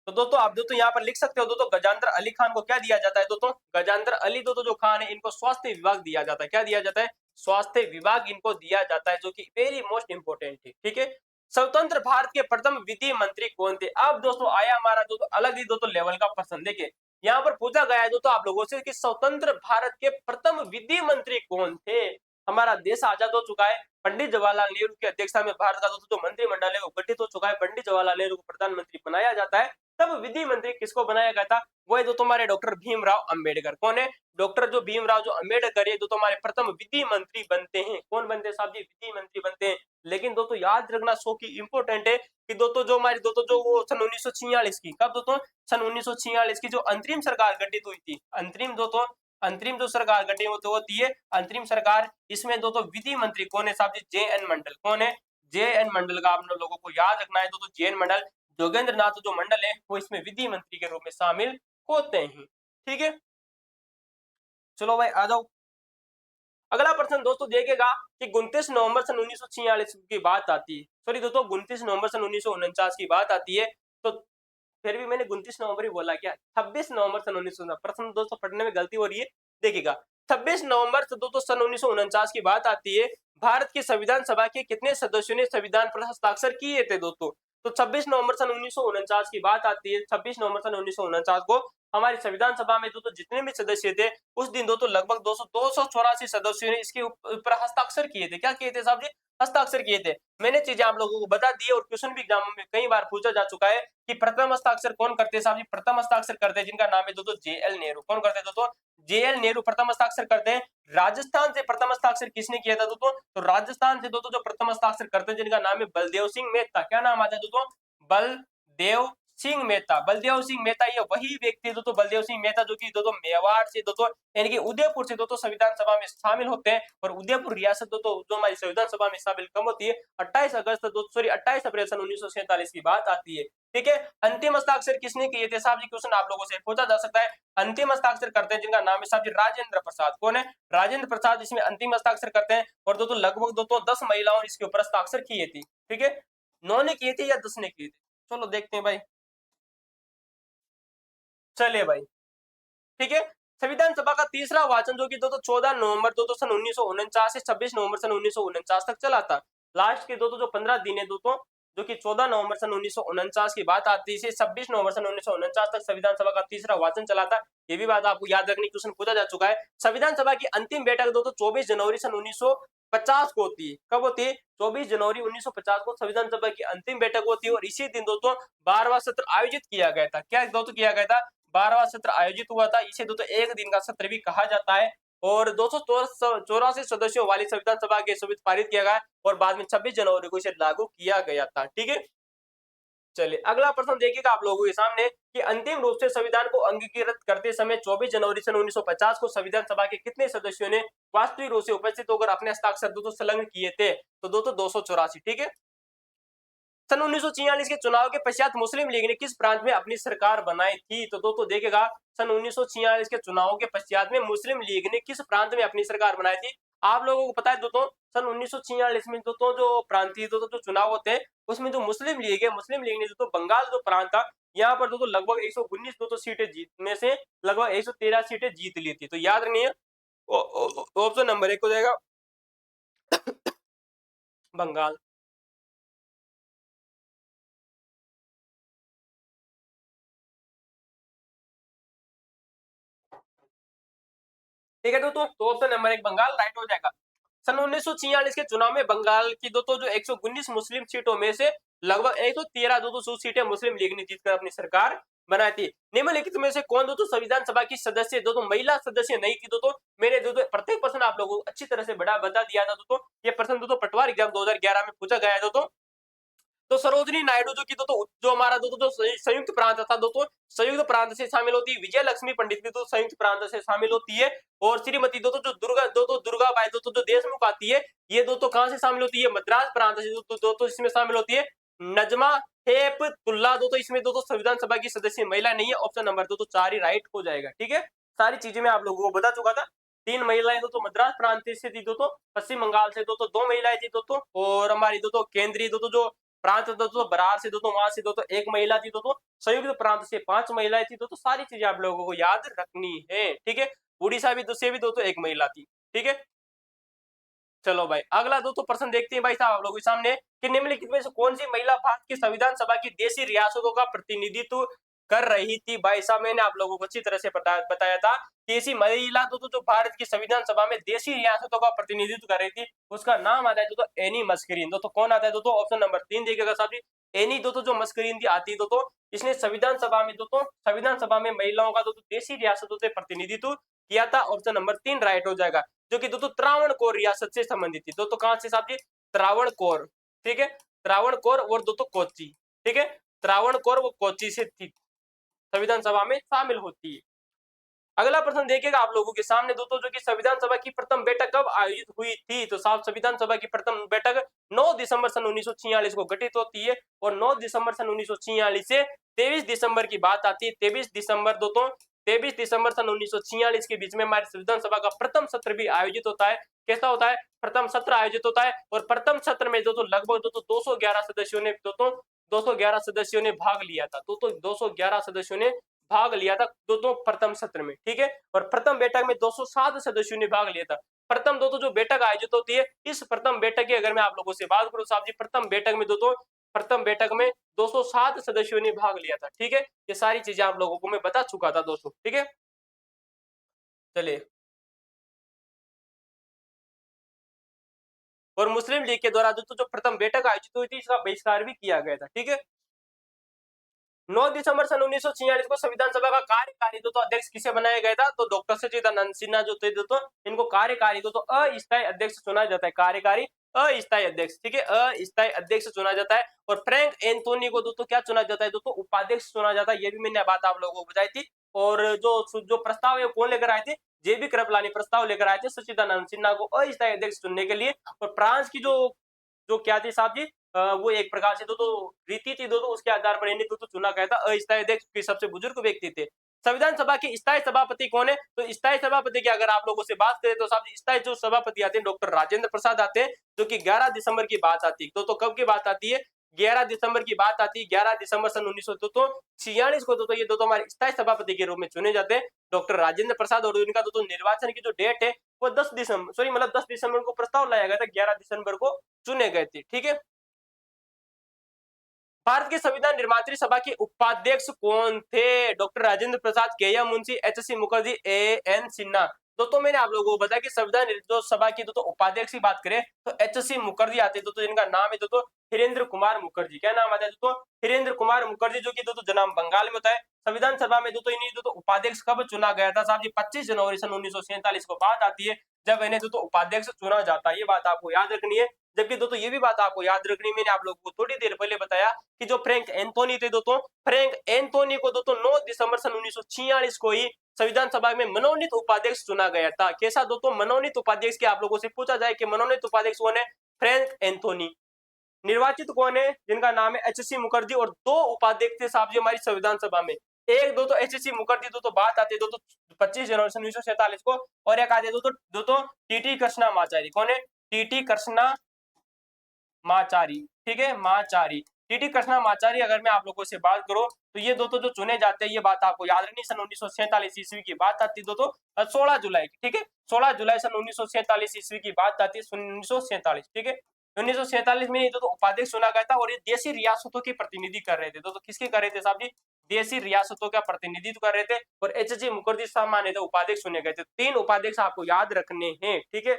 [SPEAKER 1] तो दोस्तों आप दोस्तों यहाँ पर लिख सकते हो दोस्तों, गजानतर अली खान को क्या दिया जाता है दोस्तों? गजानतर अली दोस्तों जो खान है इनको स्वास्थ्य विभाग दिया जाता है। क्या दिया जाता है? स्वास्थ्य विभाग इनको दिया जाता है, जो कि वेरी मोस्ट इंपोर्टेंट है। ठीक है, स्वतंत्र भारत के प्रथम विधि मंत्री कौन थे? अब दोस्तों आया हमारा दोस्तों अलग ही दोस्तों लेवल का प्रश्न। देखिए यहाँ पर पूछा गया है दोस्तों आप लोगों से कि स्वतंत्र भारत के प्रथम विधि मंत्री कौन थे? हमारा देश आजाद हो चुका है, पंडित जवाहरलाल नेहरू की अध्यक्षता में भारत का दोस्तों जो मंत्रिमंडल है वो गठित हो चुका है, पंडित जवाहरलाल नेहरू को प्रधानमंत्री बनाया जाता है। तब विधि मंत्री किसको बनाया गया था? वो है जो तुम्हारे डॉक्टर भीमराव अंबेडकर। कौन है? डॉक्टर जो भीमराव जो अंबेडकर है जो तुम्हारे प्रथम विधि मंत्री बनते हैं। कौन बनते हैं साहब जी? विधि मंत्री बनते हैं। लेकिन दोस्तों याद रखना सो की इंपोर्टेंट है कि दोस्तों जो हमारी दोस्तों जो वो सन 1946 की, कब दोस्तों? सन 1946 की जो अंतरिम सरकार गठित हुई थी, अंतरिम दोस्तों अंतरिम जो सरकार गठित होती है अंतरिम सरकार, इसमें दोस्तों विधि मंत्री कौन है साहब जी? जे एन मंडल। कौन है? जे एन मंडल का आप लोगों को याद रखना है दोस्तों, जे एन मंडल। जोगेंद्र नाथ जो मंडल है वो इसमें विधि मंत्री के रूप में शामिल होते हैं। ठीक है, चलो भाई आ जाओ। अगला प्रश्न दोस्तों देखिएगा कि 29 नवंबर सन 1946 की बात आती है, सॉरी दोस्तों 29 नवंबर सन 1949 की बात आती है। तो फिर भी मैंने 29 नवंबर ही बोला क्या? 26 नवंबर सन 1949। प्रश्न दोस्तों पढ़ने में गलती हो रही है। देखिएगा 26 नवंबर से दोस्तों सन 1949 की बात आती है। भारत की संविधान सभा के कितने सदस्यों ने संविधान पर हस्ताक्षर किए थे दोस्तों? तो 26 नवंबर सन 1949 की बात आती है। 26 नवंबर सन 1949 को हमारी संविधान सभा में दोस्तों जितने भी सदस्य थे उस दिन दोस्तों लगभग 284 सदस्यों ने इसके ऊपर हस्ताक्षर किए थे। क्या किए थे साहब जी? हस्ताक्षर किए थे। मैंने चीजें आप लोगों को बता दी है और क्वेश्चन भी एग्जाम में कई बार पूछा जा चुका है कि प्रथम हस्ताक्षर कौन करते हैं साहब जी? प्रथम हस्ताक्षर करते हैं जिनका नाम है दोस्तों जेएल नेहरू। कौन करते हैं दोस्तों? जेएल नेहरू प्रथम हस्ताक्षर करते हैं। राजस्थान से प्रथम हस्ताक्षर किसने किया था दोस्तों? तो राजस्थान से दोस्तों जो प्रथम हस्ताक्षर करते हैं जिनका नाम है बलदेव सिंह मेहता। क्या नाम आता है दोस्तों? बलदेव सिंह मेहता। बलदेव सिंह मेहता ये वही व्यक्ति दोस्तों, बलदेव सिंह मेहता जो कि दोस्तों मेवाड़ से दोस्तों यानी कि उदयपुर से दोस्तों संविधान सभा में शामिल होते हैं। और उदयपुर रियासत दोस्तों जो हमारी संविधान सभा में शामिल कब होती है? 28 अप्रैल सन 1947 की बात आती है। ठीक है, अंतिम हस्ताक्षर किसने किए थे साहब जी? क्वेश्चन आप लोगों से पूछा जा सकता है। अंतिम हस्ताक्षर करते हैं जिनका नाम है साहब जी राजेंद्र प्रसाद। कौन है? राजेंद्र प्रसाद इसमें अंतिम हस्ताक्षर करते हैं। और दोस्तों लगभग दोस्तों 10 महिलाओं ने इसके ऊपर हस्ताक्षर किए थे। ठीक है, 9 ने किए थे या 10 ने किए थे? चलो देखते हैं भाई। चलिए भाई, ठीक है, संविधान सभा का तीसरा वाचन जो कि दोस्तों 14 नवंबर दोस्तों सन 1949 से 26 नवंबर सन 1949 तक चला था। लास्ट के दोस्तों जो 15 दिन है दोस्तों, जो कि 14 नवंबर सन 1949 की बात आती है, 26 नवंबर सन 1949 तक संविधान सभा का तीसरा वाचन चला था। ये भी बात आपको याद रखनी, क्वेश्चन पूछा जा चुका है। संविधान सभा की अंतिम बैठक दोस्तों 24 जनवरी सन 1950 को होती है। कब होती है? 24 जनवरी 1950 को संविधान सभा की अंतिम बैठक होती है। और इसी दिन दोस्तों 12वां सत्र आयोजित किया गया था। क्या दोस्तों किया गया था? 12वां सत्र आयोजित हुआ था। इसे दोस्तों एक दिन का सत्र भी कहा जाता है। और 284 सदस्यों वाली संविधान सभा के संविधान पारित किया गया और बाद में 26 जनवरी को इसे लागू किया गया था। ठीक है, चलिए अगला प्रश्न देखिएगा आप लोगों के सामने कि अंतिम रूप से संविधान को अंगीकृत करते समय 24 जनवरी सन 1950 को संविधान सभा के कितने सदस्यों ने वास्तविक रूप से उपस्थित होकर अपने हस्ताक्षर दोस्तों संलग्न किए थे? तो दोस्तों 284। ठीक है, सन 1946 के चुनाव के पश्चात मुस्लिम लीग ने किस प्रांत में अपनी सरकार बनाई थी? तो दोस्तों देखिएगा सन 1946 के चुनाव के पश्चात में मुस्लिम लीग ने किस प्रांत में अपनी सरकार बनाई थी? आप लोगों को पता है दोस्तों सन 1946 में दोस्तों जो प्रांतीय दोस्तों जो चुनाव होते हैं उसमें जो मुस्लिम लीग है, मुस्लिम लीग ने दोस्तों बंगाल जो प्रांत था यहाँ पर दोस्तों लगभग 119 दोस्तों सीटें जीत में से लगभग 113 सीटें जीत ली थी। तो याद रखिए ऑप्शन नंबर 1 हो जाएगा बंगाल। ठीक है दोस्तों, तो ऑप्शन नंबर 1 बंगाल राइट हो जाएगा। सन 1946 के चुनाव में बंगाल की दोस्तों जो 119 मुस्लिम सीटों में से लगभग 113 दोस्तों सीटें मुस्लिम लीग ने जीतकर अपनी सरकार बनाई थी। निम्नलिखित में से कौन दोस्तों संविधान सभा की सदस्य दोस्तों महिला सदस्य नहीं थी दोस्तों। मैंने दोस्तों प्रत्येक प्रश्न आप लोगों को अच्छी तरह से बता दिया था दोस्तों। ये प्रश्न दोस्तों पटवार एग्जाम 2011 में पूछा गया है दोस्तों। तो सरोजनी नायडू जो की दोस्तों जो हमारा दोस्तों जो संयुक्त प्रांत था दोस्तों, संयुक्त प्रांत से शामिल होती है। विजय लक्ष्मी पंडित भी तो संयुक्त प्रांत से शामिल होती है। और श्रीमती दोस्तों जो दुर्गा बाई दोस्तों जो देशमुख आती है, ये दोस्तों कहां से शामिल होती है? मद्रास प्रांत से दोस्तों इसमें शामिल होती है। नजमा हेपतुल्ला दोस्तों इसमें दोस्तों संविधान सभा की सदस्य महिला नहीं है। ऑप्शन नंबर दोस्तों 4 ही राइट हो जाएगा। ठीक है, सारी चीजें मैं आप लोगों को बता चुका था। 3 महिलाएं दोस्तों मद्रास प्रांत से थी दोस्तों, पश्चिम बंगाल से दोस्तों 2 महिलाएं थी दोस्तों, और हमारी दोस्तों केंद्रीय दोस्तों जो प्रांत दोस्तों बरार से दोस्तों वहां से दोस्तों 1 महिला थी दोस्तों, संयुक्त प्रांत से 5 महिलाएं थी दोस्तों। सारी चीजें आप लोगों को याद रखनी है। ठीक है, उड़ीसा भी दोस्तों 1 महिला थी। ठीक है, चलो भाई अगला दोस्तों प्रश्न देखते हैं भाई साहब आप लोगों के सामने कि निम्नलिखित में से कौन सी महिला भारत की संविधान सभा की देशी रियासतों का प्रतिनिधित्व कर रही थी? भाई साहब मैंने आप लोगों को अच्छी तरह से बताया था कि ऐसी महिला दोस्तों जो भारत की संविधान सभा में देशी रियासतों का प्रतिनिधित्व कर रही थी, उसका नाम आता है दोस्तों एनी मस्करीन। दोस्तों कौन आता है दोस्तों? ऑप्शन नंबर 3 देखिएगा साहब जी। एनी दोस्तों जो मस्करीन थी आती है दोस्तों, इसने संविधान सभा में महिलाओं का दोस्तों देशी रियासतों से प्रतिनिधित्व किया था। ऑप्शन नंबर 3 राइट हो जाएगा। जो कि दोस्तों त्रावणकोर रियासत से संबंधित थी। दोस्तों कहां से साहब जी? त्रावणकोर। ठीक है, त्रावणकोर और दोस्तों कोच्चि। ठीक है, त्रावणकोर वो कोच्चि से थी, संविधान सभा में शामिल होती है। अगला प्रश्न देखिएगा आप लोगों के सामने दोस्तों, जो कि संविधान सभा की प्रथम बैठक कब आयोजित हुई थी? तो साहब संविधान सभा की प्रथम बैठक 9 दिसंबर सन 1946 को घटित होती है। और 9 दिसंबर सन 1946 से 23 दिसंबर की बात आती है। 23 दिसंबर दोस्तों 23 दिसंबर सन 1946 के बीच में हमारी संविधान सभा का प्रथम सत्र भी आयोजित होता है। कैसा होता है? प्रथम सत्र आयोजित होता है। और प्रथम सत्र में दोस्तों लगभग दोस्तों 211 सदस्यों ने भाग लिया था। दोस्तों 211 सदस्यों ने भाग लिया था दोस्तों प्रथम सत्र में। ठीक है, और प्रथम बैठक में 207 सदस्यों ने भाग लिया था। प्रथम दोस्तों जो बैठक आयोजित होती है, इस प्रथम बैठक की अगर मैं आप लोगों से बात करूं साहब जी, प्रथम बैठक में 207 सदस्यों ने भाग लिया था। ठीक है, ये सारी चीजें आप लोगों को मैं बता चुका था दोस्तों। ठीक है, चलिए। और मुस्लिम लीग के द्वारा दोस्तों जो प्रथम बैठक आयोजित हुई थी, इसका बहिष्कार भी किया गया था। ठीक है, 9 दिसंबर सन 1946 को संविधान सभा का कार्यकारी दोस्तों अध्यक्ष किसे बनाया गया था? तो डॉक्टर सच्चिदानंद सिन्हा जो थे दोस्तों, इनको कार्यकारी दोस्तों अस्थायी अध्यक्ष चुना जाता है। कार्यकारी अस्थायी अध्यक्ष। ठीक है, अस्थायी अध्यक्ष चुना जाता है। और फ्रैंक एंथोनी को दोस्तों क्या चुना जाता है? दोस्तों उपाध्यक्ष चुना जाता है। ये भी मैंने बात आप लोगों को बताई थी। और जो प्रस्ताव है कौन लेकर आए थे? जेबी कृपलानी प्रस्ताव लेकर आए थे सच्चिदानंद सिन्हा को अस्थायी अध्यक्ष चुनने के लिए। और फ्रांस की जो जो क्या थी साहब जी, वो एक प्रकार से तो रीति थी दोस्तों, उसके आधार पर इन्हें तो चुना गया था। अस्थायी अध्यक्ष के सबसे बुजुर्ग व्यक्ति थे। संविधान सभा के स्थायी सभापति कौन है? तो स्थायी सभापति की अगर आप लोगों से बात करें तो साहब जी स्थायी जो सभापति आते हैं डॉक्टर राजेंद्र प्रसाद आते हैं, जो कि 11 दिसंबर की बात आती है। तो कब की बात आती है? 11 दिसंबर की बात आती है। 11 दिसंबर सन 1946 को दोस्तों ये दोस्तों हमारे स्थायी सभापति के रूप में चुने जाते हैं डॉक्टर राजेंद्र प्रसाद। और उनका दोस्तों निर्वाचन की जो डेट है वो 10 दिसंबर सॉरी मतलब 10 दिसंबर को प्रस्ताव लाया गया था, 11 दिसंबर को चुने गए थे। ठीक है, भारत के संविधान निर्मात्री सभा के उपाध्यक्ष कौन थे? Doctor Rajendra Prasad, K M Munshi, H C Mukherjee, A N Sinha. दोस्तों मैंने आप लोगों को बताया कि संविधान जो सभा की दोस्तों उपाध्यक्ष की बात करें तो एच सी मुखर्जी आते दोस्तों, जिनका नाम है दोस्तों हिरेंद्र कुमार मुखर्जी। क्या नाम आता है दोस्तों? हिरेंद्र कुमार मुखर्जी, जो कि दोस्तों जन्म बंगाल में होता है। संविधान सभा में दोस्तों इन्हें दोस्तों उपाध्यक्ष कब चुना गया था साहब जी? 25 जनवरी सन 1947 को बात आती है, जब इन्हें दोस्तों उपाध्यक्ष चुना जाता है। ये बात आपको याद रखनी है। जबकि दोस्तों ये भी बात आपको याद रखनी, मैंने आप लोगों को थोड़ी देर पहले बताया कि जो फ्रैंक एंथोनी थे दोस्तों, फ्रैंक एंथोनी को दोस्तों 9 दिसंबर सन 1946 को ही संविधान सभा में मनोनीत उपाध्यक्ष चुना गया था। कैसा दोस्तों? मनोनीत उपाध्यक्ष के आप लोगों से पूछा जाए कि मनोनीत उपाध्यक्ष कौन है? Frank Anthony. निर्वाचित कौन है? जिनका नाम है एच सी मुखर्जी। और 2 उपाध्यक्ष थे साहब जी हमारी संविधान सभा में। एक दोस्तों एच सी मुखर्जी दोस्तों बात आती है दोस्तों 25 जनवरी सन 1947 को, और एक आते दोस्तों टीटी कृष्णामाचारी। कौन है? टीटी कृष्णा माचारी। ठीक है, माचारी, टीटी कृष्णा माचारी। अगर मैं आप लोगों से बात करूं तो ये दोस्तों जो चुने जाते हैं, ये बात आपको याद रखनी। सन 1947 ईस्वी की बात आती है दोस्तों 16 जुलाई की। ठीक है, 16 जुलाई सन 1947 ईस्वी की बात आती है। 1947। ठीक है, 1947 में ये दोस्तों उपाध्यक्ष चुना गया था। और ये देशी रियासतों के प्रतिनिधि कर रहे थे दोस्तों। किसके कर रहे थे साहब जी? देशी रियासतों का प्रतिनिधित्व कर रहे थे। और एच जी मुखर्जी सामान्य उपाध्यक्ष चुने गए थे। 3 उपाध्यक्ष आपको याद रखने हैं। ठीक है,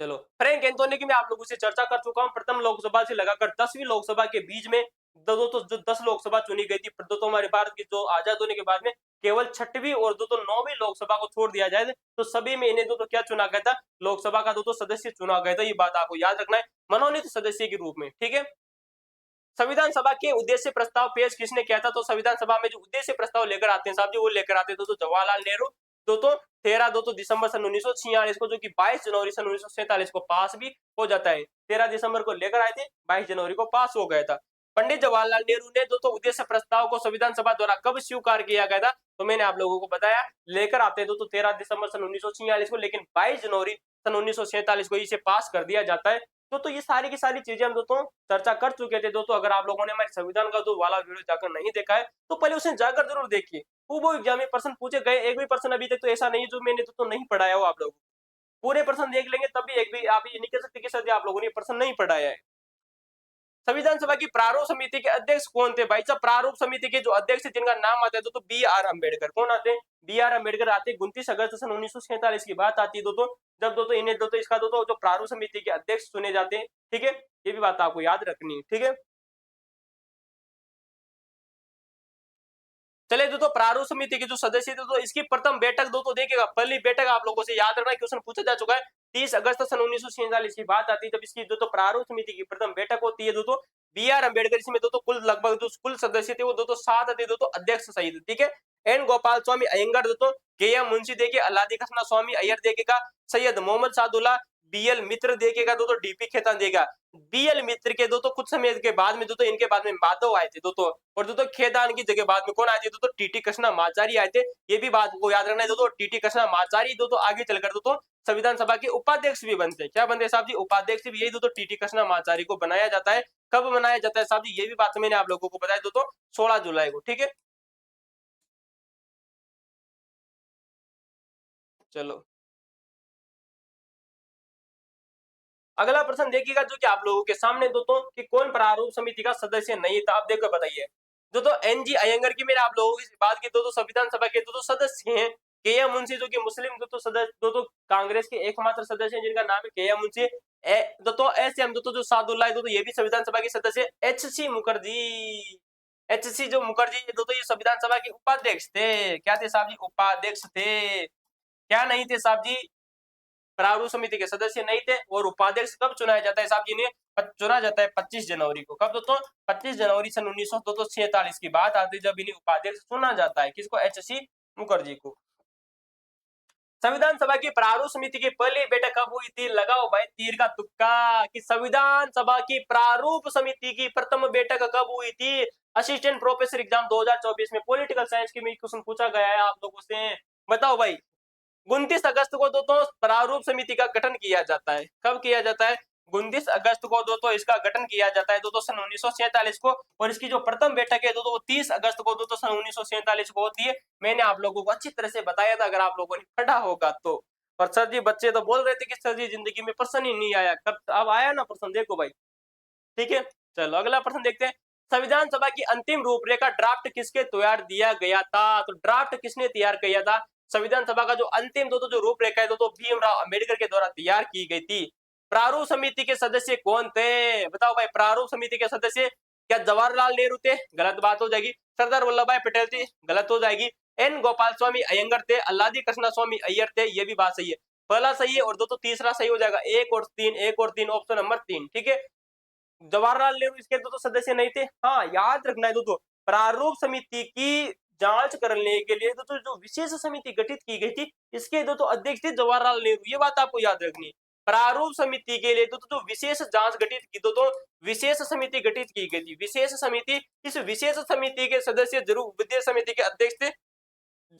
[SPEAKER 1] चलो फ्रैंक एंथोनी की मैं आप लोगों से चर्चा कर चुका हूं। प्रथम लोकसभा से लगाकर 10वीं लोकसभा के बीच में दोस्तों जो 10 लोकसभा चुनी गई थी, दोस्तों हमारे भारत की जो आजाद होने के बाद में केवल 6वीं और दोस्तों 9वीं लोकसभा को छोड़ दिया जाए तो सभी में इन्हें दोस्तों क्या चुना गया था, लोकसभा का दोस्तों सदस्य चुना गया था। ये बात आपको याद रखना है, मनोनीत सदस्य के रूप में, ठीक है। संविधान सभा के उद्देश्य प्रस्ताव पेश किसने किया था, तो संविधान सभा में जो उद्देश्य प्रस्ताव लेकर आते हैं साहब जी, वो लेकर आते हैं दोस्तों जवाहरलाल नेहरू। दोस्तों 13 दोस्तों दिसंबर सन 1946 को, जो कि 22 जनवरी सन 1947 को पास भी हो जाता है। 13 दिसंबर को लेकर आए थे, 22 जनवरी को पास हो गया था। पंडित जवाहरलाल नेहरू ने दोस्तों उद्देश्य प्रस्ताव को संविधान सभा द्वारा कब स्वीकार किया गया था, तो मैंने आप लोगों को बताया, लेकर आते हैं दोस्तों 13 दिसंबर सन 1946 को, लेकिन 22 जनवरी सन 1947 को इसे पास कर दिया जाता है। तो ये सारी की सारी चीजें हम दोस्तों चर्चा कर चुके थे दोस्तों। अगर आप लोगों ने हमारे संविधान का जो वाला वीडियो जाकर नहीं देखा है तो पहले उसे जाकर जरूर देखिए। वो एग्जाम में प्रश्न पूछे गए, एक भी प्रश्न अभी तक तो ऐसा नहीं है जो मैंने दोस्तों नहीं पढ़ाया हो आप लोगों को। पूरे प्रश्न देख लेंगे तब भी एक भी आप ये नहीं कह सकते कि सर जी आप लोगों ने प्रश्न नहीं पढ़ाया है। संविधान सभा की प्रारूप समिति के अध्यक्ष कौन थे भाई साहब, प्रारूप समिति के जो अध्यक्ष जिनका नाम आता है दोस्तों बी आर अम्बेडकर। कौन आते हैं, बी आर अम्बेडकर आते हैं। 29 अगस्त सन 1947 की बात आती है दोस्तों, जब दोस्तों इन्हें दोस्तों इसका दोस्तों जो प्रारूप समिति के अध्यक्ष चुने जाते हैं, ठीक है। ये भी बात आपको याद रखनी है, ठीक है। चले दोस्तों प्रारूप समिति के जो सदस्य थे तो इसकी प्रथम बैठक दोस्तों देखिएगा, पहली बैठक आप लोगों से याद रखना, क्वेश्चन पूछा जा चुका है। 30 अगस्त सन 1947 की बात आती है जब इसकी दोस्तों प्रारूप समिति की प्रथम बैठक होती है दोस्तों। बी आर अम्बेडकर इसमें दोस्तों कुल लगभग जो कुल सदस्य थे वो दोस्तों 7 थे दोस्तों, अध्यक्ष सहित, ठीक है। एन गोपाल स्वामी अयंगर दोस्तों, के एम मुंशी देखिए, अल्लादी कृष्णा स्वामी अय्यर देखेगा, सैयद मोहम्मद सादुल्ला, बी एल मित्र देखेगा दोस्तों, डीपी खेतान देगा। बी एल मित्र के दोस्तों कुछ समय के बाद में दोस्तों इनके बाद में माधव आए थे दोस्तों, और दोस्तों खेदान की जगह बाद में कौन आए थे दोस्तों, टीटी कृष्णमाचारी आए थे। ये भी बात को याद रखना है दोस्तों, टीटी कृष्णमाचारी दोस्तों आगे चलकर दोस्तों संविधान सभा के उपाध्यक्ष भी बनते हैं। क्या बनते हैं साहब जी, उपाध्यक्ष भी। यही दोस्तों टीटी कृष्णमाचारी को बनाया जाता है। कब बनाया जाता है साहब जी, ये भी बात मैंने आप लोगों को बताया दोस्तों 16 जुलाई को, ठीक है। चलो अगला प्रश्न देखिएगा जो कि आप लोगों के सामने दोस्तों, कि कौन प्रारूप समिति का सदस्य नहीं था, आप देखो बताइए। दोस्तों एनजी अयंगर की मैंने आप लोगों की बात की, दोस्तों संविधान सभा के दोस्तों सदस्य हैं के एम मुंशी, जो कि मुस्लिम दोस्तों सदस्य दोस्तों कांग्रेस के एकमात्र सदस्य हैं जिनका नाम है के एम मुंशी। दोस्तों एस एम दोस्तों जो सादुल्ला दोस्तों ये भी संविधान सभा के सदस्य। H C Mukherjee, H C जो मुखर्जी दोस्तों ये संविधान सभा के उपाध्यक्ष थे। क्या थे साहब जी, उपाध्यक्ष थे। क्या नहीं थे साहब जी, प्रारूप समिति के सदस्य नहीं थे। और उपाध्यक्ष कब चुनाया जाता है साहब जी ने, चुना जाता है 25 जनवरी को। कब दोस्तों, 25 जनवरी सन 1947 की बात आती है जब इन्हें उपाध्यक्ष चुना जाता है। किसको, एच सी मुखर्जी को। संविधान सभा की प्रारूप समिति की पहली बैठक कब हुई थी, लगाओ भाई तीर का तुक्का, कि संविधान सभा की प्रारूप समिति की प्रथम बैठक कब हुई थी। असिस्टेंट प्रोफेसर एग्जाम 2024 में पॉलिटिकल साइंस की में क्वेश्चन पूछा गया है आप लोगों से, बताओ भाई। 29 अगस्त को दोस्तों प्रारूप समिति का गठन किया जाता है। कब किया जाता है, 29 अगस्त को दोस्तों इसका गठन किया जाता है दोस्तों सन 1947 को। और इसकी जो प्रथम बैठक है दोस्तों 30 अगस्त को दोस्तों सन 1947 को होती है। मैंने आप लोगों को अच्छी तरह से बताया था अगर आप लोगों ने पढ़ा होगा तो। पर सर जी बच्चे तो बोल रहे थे कि सर जी जिंदगी में प्रश्न ही नहीं आया, कब अब आया ना प्रश्न, देखो भाई, ठीक है। चलो अगला प्रश्न देखते हैं। संविधान सभा की अंतिम रूपरेखा ड्राफ्ट किसके तैयार दिया गया था, तो ड्राफ्ट किसने तैयार किया था। संविधान सभा का जो अंतिम दोस्तों जो रूपरेखा है दोस्तों भीमराव अंबेडकर के द्वारा तैयार की गई थी। प्रारूप समिति के सदस्य कौन थे, बताओ भाई। प्रारूप समिति के सदस्य क्या जवाहरलाल नेहरू थे, गलत बात हो जाएगी। सरदार वल्लभ भाई पटेल थे, गलत हो जाएगी। एन गोपाल स्वामी अयंगर थे, अल्लादी कृष्णा स्वामी अय्यर थे, ये भी बात सही है। पहला सही है और दोस्तों तीसरा सही हो जाएगा, एक और तीन, एक और तीन, ऑप्शन नंबर 3, ठीक है। जवाहरलाल नेहरू इसके दोस्तों सदस्य नहीं थे। हाँ याद रखना है दोस्तों, प्रारूप समिति की जांच करने के लिए दोस्तों जो विशेष समिति गठित की गई थी इसके दोस्तों अध्यक्ष थे जवाहरलाल नेहरू, ये बात आपको याद रखनी है। प्रारूप समिति के लिए दोस्तों जो विशेष जांच गठित की दोस्तों विशेष समिति गठित की गई थी। विशेष समिति, इस विशेष समिति के सदस्य जरूर विशेष समिति के अध्यक्ष थे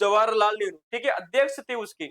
[SPEAKER 1] जवाहरलाल नेहरू, ठीक है। अध्यक्ष थे उसके,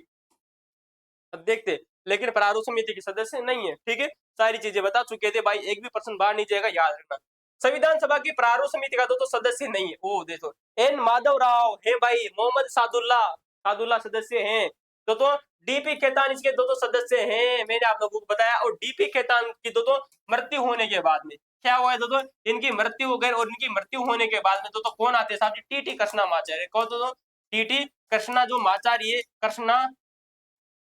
[SPEAKER 1] अध्यक्ष थे, लेकिन प्रारूप समिति के सदस्य नहीं है, ठीक है। सारी चीजें बता चुके थे भाई, एक भी पर्सन बाहर नहीं जाएगा, याद रखना। संविधान सभा की प्रारूप समिति का तो सदस्य नहीं है, वो देखो एन माधव राव है भाई, मोहम्मद सादुल्ला, सादुल्ला सदस्य हैं। तो डीपी खेतान इसके दो सदस्य हैं, मैंने आप लोगों को बताया। और डीपी खेतान की दो मृत्यु होने के बाद में क्या हुआ है दोस्तों, इनकी मृत्यु हो गई। और इनकी मृत्यु होने के बाद में दोस्तों कौन आते हैं साहब जी, टीटी कृष्णमाचार्य। कौन दोस्तों, टीटी कृष्णा जो माचार्य, कृष्णा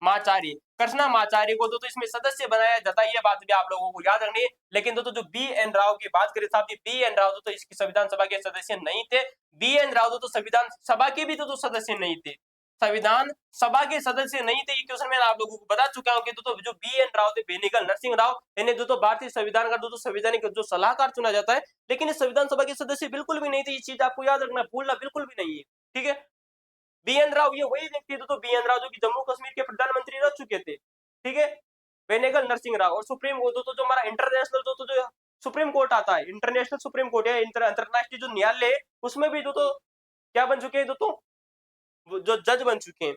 [SPEAKER 1] माचारी, कृष्णमाचारी को दोस्तों इसमें सदस्य बनाया जाता है, ये बात भी आप लोगों को याद रखनी है। लेकिन दोस्तों जो बी एन राव की बात करें साहब, बी एन राव दोस्तों इसकी संविधान सभा के सदस्य नहीं थे। बी एन राव दोस्तों संविधान सभा के भी दोस्तों सदस्य नहीं थे, संविधान सभा के सदस्य नहीं थे। ये क्वेश्चन मैं आप लोगों को बता चुका हूं कि दोस्तों जो बी एन राव थे, बेनेगल नरसिंह राव, इन्हें दोस्तों भारतीय संविधान का दोस्तों संवैधानिक जो सलाहकार चुना जाता है, लेकिन इस संविधान सभा के सदस्य बिल्कुल भी नहीं थे। ये चीज आपको याद रखना, भूलना बिल्कुल भी नहीं है, ठीक है। बी एन राव ये वही व्यक्ति थे, तो बी एन राव जो कि जम्मू कश्मीर के प्रधानमंत्री रह चुके थे, ठीक है। बेनेगल नरसिंह राव और सुप्रीम कोर्ट दोस्तों जो हमारा इंटरनेशनल दोस्तों जो सुप्रीम कोर्ट आता है, इंटरनेशनल सुप्रीम कोर्ट है, अंतरराष्ट्रीय जो न्यायालय है, उसमें भी दोस्तों क्या बन चुके हैं दोस्तों, जो जज बन चुके हैं।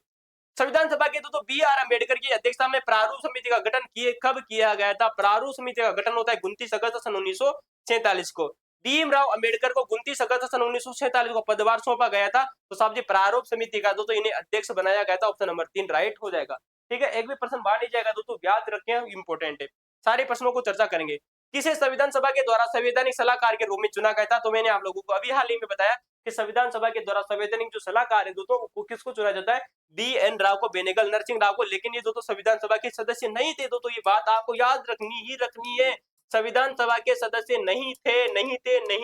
[SPEAKER 1] संविधान सभा के दोस्तों बी आर अम्बेडकर की अध्यक्षता में प्रारूप समिति का गठन कब किया गया था? प्रारूप समिति का गठन होता है 29 अगस्त सन 1947 को। भीमराव अंबेडकर को 29 अगस्त सन 1947 को पदभार सौंपा गया था। तो साहब जी प्रारूप समिति का दोस्तों इन्हें अध्यक्ष बनाया गया था। ऑप्शन नंबर 3 राइट हो जाएगा, ठीक है। एक भी प्रश्न बाहर नहीं जाएगा दोस्तों, याद रखें, इंपॉर्टेंट है। सारे प्रश्नों को चर्चा करेंगे। किसे संविधान सभा के द्वारा संवैधानिक सलाहकार के रूप में चुना गया था? तो मैंने आप लोगों को अभी हाल ही में बताया कि संविधान सभा के द्वारा संवैधानिक जो सलाहकार है दोस्तों, किसको चुना जाता है? बी एन राव को, बेनेगल नरसिंह राव को। लेकिन ये दोस्तों संविधान सभा के सदस्य नहीं थे दोस्तों, ये बात आपको याद रखनी है। संविधान सभा के सदस्य नहीं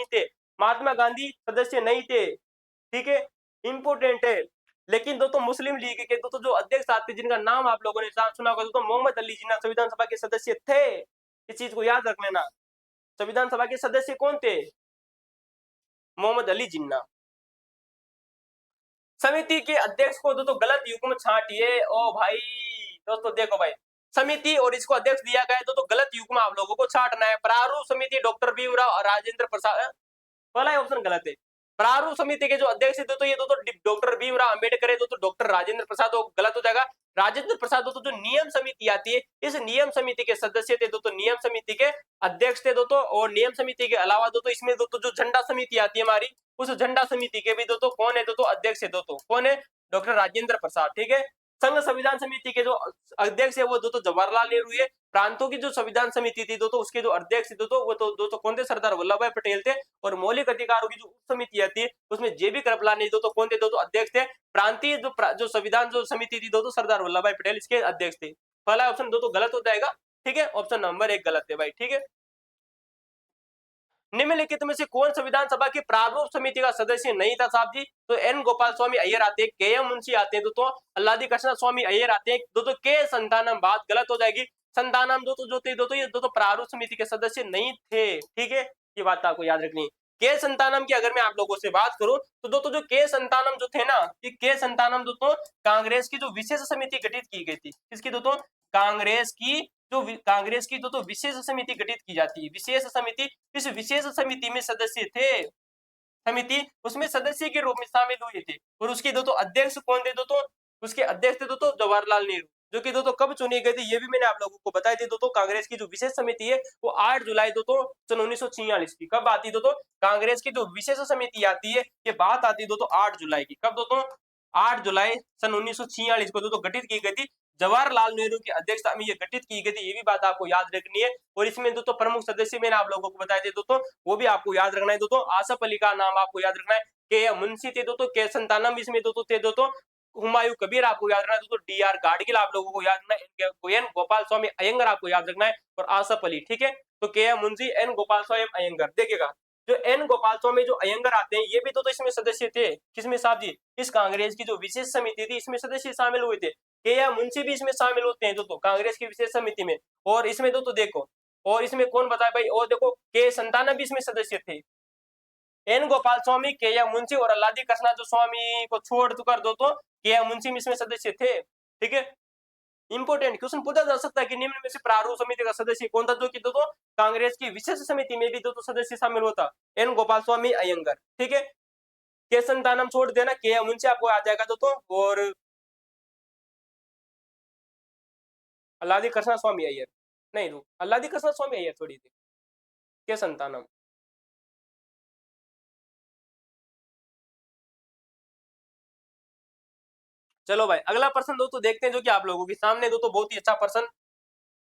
[SPEAKER 1] थे। महात्मा गांधी सदस्य नहीं थे, ठीक है, इंपोर्टेंट है। लेकिन दोस्तों मुस्लिम लीग के दोस्तों जो अध्यक्ष आते, जिनका नाम आप लोगों ने सुना होगा दोस्तों, मोहम्मद अली जिन्ना संविधान सभा के सदस्य थे। इस चीज को याद रख लेना। संविधान सभा के सदस्य कौन थे? मोहम्मद अली जिन्ना। समिति के अध्यक्ष को दोस्तों गलत युग्म छांटिए। ओ भाई दोस्तों देखो भाई, समिति और इसको अध्यक्ष दिया गया है, तो गलत युग्म आप लोगों को छांटना है। प्रारूप समिति डॉक्टर भीमराव और राजेंद्र प्रसाद, पहला ऑप्शन गलत है। प्रारूप समिति के जो अध्यक्ष है दोस्तों, ये दोस्तों डॉक्टर भीमराव अंबेडकर है, दोस्तों डॉक्टर राजेंद्र प्रसाद, गलत हो जाएगा। राजेंद्र प्रसाद दोस्तों जो नियम समिति आती है, इस नियम समिति के सदस्य थे दोस्तों, नियम समिति के अध्यक्ष थे दोस्तों। और नियम समिति के अलावा दोस्तों इसमें दोस्तों जो झंडा समिति आती है हमारी, उस झंडा समिति के भी दोस्तों कौन है दोस्तों? अध्यक्ष है दोस्तों, कौन है? डॉक्टर राजेंद्र प्रसाद, ठीक है। संघ संविधान समिति के जो अध्यक्ष है वो दोस्तों जवाहरलाल नेहरू है। प्रांतों की जो संविधान समिति थी दोस्तों, उसके जो अध्यक्ष दोस्तों, वो तो दोस्तों कौन थे? सरदार वल्लभ भाई पटेल थे। और मौलिक अधिकारों की जो उप समिति आती है, उसमें जेबी कृपलानी दोस्तों कौन थे? दोस्तों अध्यक्ष थे। प्रांतीय जो संविधान जो समिति थी दोस्तों, सरदार वल्लभ भाई पटेल इसके अध्यक्ष थे। पहला ऑप्शन दोस्तों गलत हो जाएगा, ठीक है। ऑप्शन नंबर 1 गलत है भाई, ठीक है। निम्नलिखित में से कौन संविधान सभा की प्रारूप समिति का सदस्य नहीं था साहब जी? तो एन गोपाल स्वामी अय्यर आते हैं, के एम मुंशी आते हैं दोस्तों, अल्लादी कृष्ण स्वामी अय्यर आते हैं दोस्तों, के संतानम, बात गलत हो जाएगी। संतानम दोस्तों जो थे दोस्तों, ये दोस्तों प्रारूप समिति के सदस्य नहीं थे, ठीक है। ये बात आपको याद रखनी है। के संतानम की अगर मैं आप लोगों से बात करूं तो दोस्तों जो के संतानम जो थे ना, ये के संतानम दोस्तों कांग्रेस की जो विशेष समिति गठित की गई थी, किसकी दोस्तों? कांग्रेस की दोस्तों विशेष समिति गठित की जाती है, विशेष समिति। इस विशेष समिति में सदस्य थे, समिति उसमें सदस्य के रूप में शामिल हुए थे। और उसके दोस्तों अध्यक्ष कौन थे दोस्तों? उसके अध्यक्ष थे दोस्तों जवाहरलाल नेहरू, जो कि दोस्तों कब चुने गए थे ये भी मैंने आप लोगों को बताया था दोस्तों। कांग्रेस की जो विशेष समिति है वो 8 जुलाई दोस्तों सन 1946 की। कब आती है दोस्तों? कांग्रेस की जो विशेष समिति आती है, ये बात आती है दोस्तों 8 जुलाई की। कब दोस्तों? 8 जुलाई सन 1946 को दोस्तों गठित की गई थी। जवाहरलाल नेहरू की अध्यक्षता में ये गठित की गई थी, ये भी बात आपको याद रखनी है। और इसमें दोस्तों प्रमुख सदस्य मैंने आप लोगों को बताए थे दोस्तों, वो भी आपको याद रखना है दोस्तों। आसफ अली का नाम आपको याद रखना है। के मुंशी थे दोस्तों, के संतानम इसमें दोस्तों थे दोस्तों, हुमायूं कबीर आपको याद रखना है दोस्तों, डी आर गाडगिल आप लोगों को याद रखना है, एन गोपाल स्वामी अयंगर आपको याद रखना है, और आसफ अली, ठीक है। तो के मुंशी, एन गोपाल स्वामी अयंगर, देखिएगा जो एन गोपाल स्वामी जो अयंगर आते हैं, ये भी तो इसमें सदस्य थे। किसमें साहब जी? इस कांग्रेस की जो विशेष समिति थी, इसमें सदस्य शामिल हुए थे। के मुंशी भी इसमें शामिल होते हैं दोस्तों कांग्रेस की विशेष समिति में। और इसमें दोस्तों देखो, और इसमें कौन बताए भाई? और देखो के संतानम भी इसमें सदस्य थे। एन गोपाल स्वामी, के एम मुंशी और अल्लादी कृष्णा जो स्वामी को छोड़ कर दो तो के एम मुंशी में इसमें सदस्य थे, ठीक है। इंपोर्टेंट क्वेश्चन पूछा जा सकता है कि निम्न में से प्रारूप समिति का सदस्य कौन था? जो कि दोस्तों कांग्रेस की विशेष समिति में भी दोस्तों सदस्य शामिल होता, एन गोपाल स्वामी अयंगर, ठीक है। के संतानम छोड़ देना, के एम मुंशी आपको आ जाएगा दोस्तों, और अल्लादी कृष्णा स्वामी अय्यर, नहीं रुक, अल्लादी कृष्णा स्वामी अय्यर थोड़ी थी, के संतानम। चलो भाई अगला प्रश्न दोस्तों देखते हैं, जो कि आप लोगों के सामने दोस्तों बहुत ही अच्छा प्रश्न,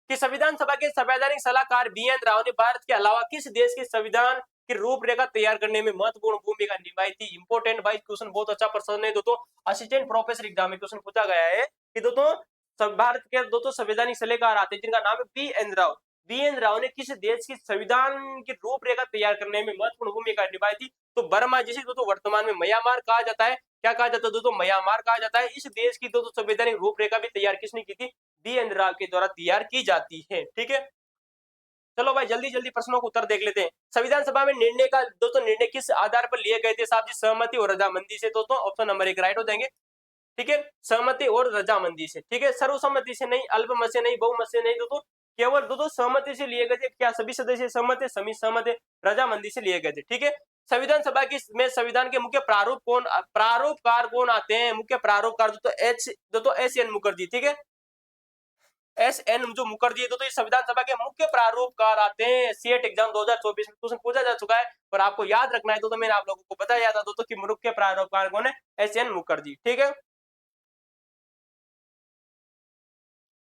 [SPEAKER 1] कि संविधान सभा के संवैधानिक सलाहकार बी एन राव ने भारत के अलावा किस देश के संविधान की रूपरेखा तैयार करने में महत्वपूर्ण भूमिका निभाई थी? इंपोर्टेंट भाई क्वेश्चन, बहुत अच्छा प्रश्न है दोस्तों, असिस्टेंट प्रोफेसर एग्जाम में क्वेश्चन पूछा गया है कि दोस्तों भारत के दोस्तों संवैधानिक सलाहकार आते हैं जिनका नाम है बी.एन. राव। बी.एन. राव ने किस देश की संविधान की रूपरेखा तैयार करने में महत्वपूर्ण भूमिका निभाई थी? तो बर्मा, जिसे दोस्तों वर्तमान में म्यांमार कहा जाता है। क्या कहा जाता है दोस्तों? म्यांमार कहा जाता है। इस देश की दोस्तों संवैधानिक रूपरेखा भी तैयार किसने की थी? बी.एन. राव के द्वारा तैयार की जाती है। ठीक है, चलो भाई जल्दी जल्दी प्रश्नों को उत्तर देख लेते हैं। संविधान सभा में निर्णय का दोस्तों निर्णय किस आधार पर लिए गए थे साहब जी? सहमति और रजामंदी से। दोस्तों ऑप्शन नंबर 1 राइट हो जाएंगे। ठीक है, सहमति और रजामंदी से। ठीक है, सर्वसम्मति से नहीं, अल्पमत से नहीं, बहुमत से नहीं, दोस्तों केवल दोस्तों सहमति से लिए गए थे। क्या सभी सदस्य सहमत है? सभी सहमत है। रजामंदी से लिए गए थे। ठीक है, संविधान सभा की में संविधान के मुख्य प्रारूपकार कौन आते हैं? मुख्य प्रारूपकार दोस्तों एस.एन. मुखर्जी। ठीक है, एस.एन. जो मुखर्जी है, तो ये संविधान सभा के मुख्य प्रारूपकार आते हैं। सीएट एग्जाम 2024 में क्वेश्चन पूछा जा चुका है और आपको याद रखना है। तो मैंने आप लोगों को बताया था दोस्तों कि मुख्य प्रारूपकार कौन है? एस.एन. मुखर्जी। ठीक है,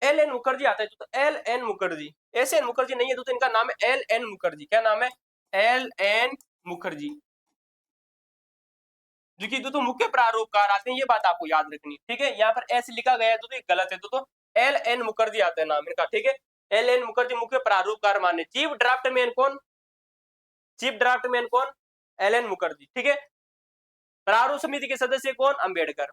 [SPEAKER 1] एल.एन. मुखर्जी आता है तो एल.एन. मुखर्जी, एस.एन. मुखर्जी नहीं है दोस्तों, इनका नाम है एल.एन. मुखर्जी। क्या नाम है? एल.एन. मुखर्जी, जो कि दोस्तों मुख्य प्रारूपकार आते हैं। ये बात आपको याद रखनी है। ठीक है, यहाँ पर एस लिखा गया है तो ये गलत है दोस्तों, एल.एन. मुखर्जी आता है नाम इनका। ठीक है, एल.एन. मुखर्जी मुख्य प्रारूपकार माने। चीफ ड्राफ्ट मैन कौन? चीफ ड्राफ्ट मैन कौन? एल.एन. मुखर्जी। ठीक है, प्रारूप समिति के सदस्य कौन? अंबेडकर।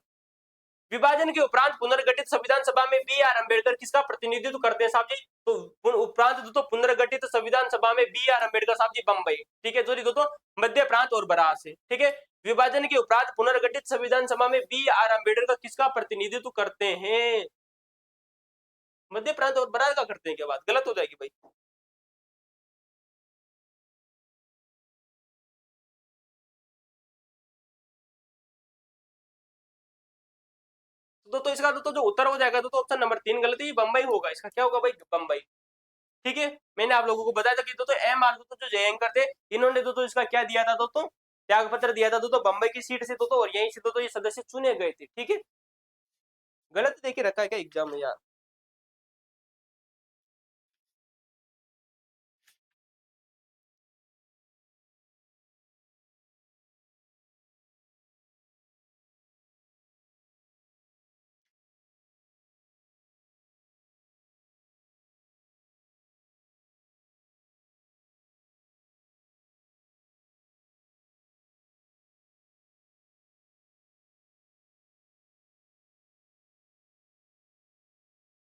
[SPEAKER 1] विभाजन के उपरांत पुनर्गठित संविधान सभा में बी.आर. अंबेडकर किसका प्रतिनिधित्व करते हैं साहब जी? तो उपरांत दोस्तों पुनर्गठित संविधान सभा में बी.आर. अंबेडकर साहब जी बम्बई। ठीक है, जो दोस्तों मध्य प्रांत और बरार से। ठीक है, विभाजन के उपरांत पुनर्गठित संविधान सभा में बी.आर. अंबेडकर किसका प्रतिनिधित्व करते हैं? मध्य प्रांत और बरार का करते हैं। क्या बात गलत हो जाएगी भाई? तो इसका दोस्तों जो उत्तर हो जाएगा तो ऑप्शन नंबर 3 गलत है, बम्बई होगा। इसका क्या होगा भाई? बम्बई। ठीक है, मैंने आप लोगों को बताया था कि दोस्तों एम आर दोस्तों जो जयंकर थे, इन्होंने दोस्तों इसका क्या दिया था दोस्तों? त्याग पत्र दिया था दोस्तों बम्बई की सीट से दोस्तों, और यहीं से दोस्तों ये सदस्य चुने गए थे। ठीक है, गलत देके रखा है क्या एग्जाम में यार?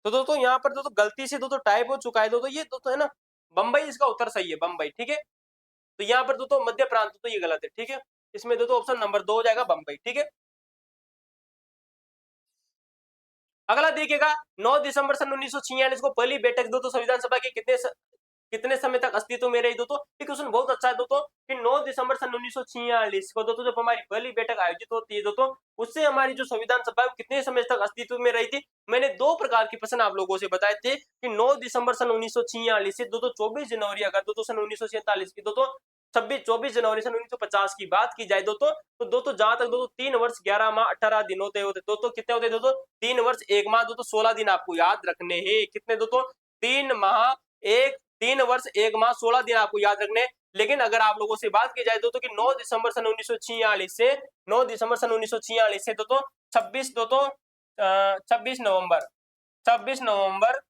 [SPEAKER 1] तो दोस्तों यहाँ पर दोस्तों गलती से दोस्तों टाइप हो चुका है दोस्तों, ये दोस्तों है ना बम्बई, इसका उत्तर सही है बम्बई। ठीक है, तो यहाँ पर दोस्तों मध्य प्रांत तो ये गलत है। ठीक है, इसमें दोस्तों ऑप्शन नंबर 2 हो जाएगा बम्बई। ठीक है, अगला देखिएगा, 9 दिसंबर सन 1946 को पहली बैठक दोस्तों संविधान सभा की कितने समय तक अस्तित्व में रही दोस्तों? ये क्वेश्चन बहुत अच्छा है दोस्तों कि 9 दिसंबर सन 1946 को दोस्तों जब हमारी पहली बैठक आयोजित होती है दोस्तों, उससे हमारी जो संविधान सभा है कितने समय तक अस्तित्व में रही थी? मैंने दो प्रकार के प्रश्न आप लोगों से बताए थे कि 9 दिसंबर सन 1946 से दोस्तों 24 जनवरी अगर दोस्तों सन 1947 की दोस्तों 24 जनवरी सन 1950 की बात की जाए दोस्तों, तो दोस्तों जहां तक दोस्तों 3 वर्ष 11 माह 18 दिन होते दोस्तों, कितने होते दोस्तों? 3 वर्ष 1 माह दोस्तों 16 दिन आपको याद रखने हैं। कितने दोस्तों? 3 वर्ष 1 माह 16 दिन आपको याद रखने हैं। लेकिन अगर आप लोगों से बात की जाए दोस्तों कि 9 दिसंबर सन 1946 से 9 दिसंबर सन 1946 से दोस्तों 26 दोस्तों 26 नवंबर 26 नवंबर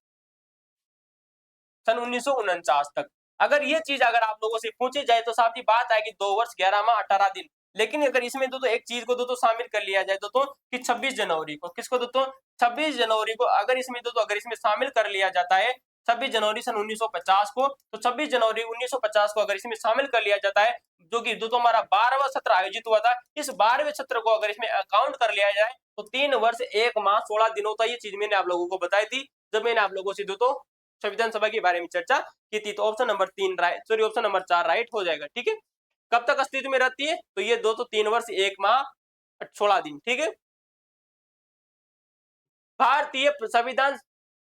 [SPEAKER 1] सन 1949 तक, अगर ये चीज अगर आप लोगों से पूछी जाए तो साहब जी बात आएगी 2 वर्ष 11 माह 18 दिन। लेकिन अगर इसमें दोस्तों एक चीज को दोस्तों शामिल कर लिया जाए दोस्तों कि 26 जनवरी को, किसको दोस्तों? 26 जनवरी को अगर इसमें दोस्तों अगर इसमें शामिल कर लिया जाता है 26 जनवरी सन 1950 को, तो 26 जनवरी 1950 को अगर इसमें शामिल कर लिया जाता है, जो कि दोस्तों हमारा 12वां सत्र आयोजित हुआ था, इस 12वें सत्र को अगर इसमें अकाउंट कर लिया जाए तो 3 वर्ष 1 माह 16 दिन होता है। ये चीज मैंने आप लोगों को बताई थी जब मैंने आप लोगों से दोस्तों संविधान सभा के बारे में चर्चा की थी। तो option number 3 right, sorry option number 4 right हो जाएगा। ठीक है, कब तक अस्तित्व में रहती है? तो ये 3 वर्ष 1 माह 16 दिन। ठीक है, भारतीय संविधान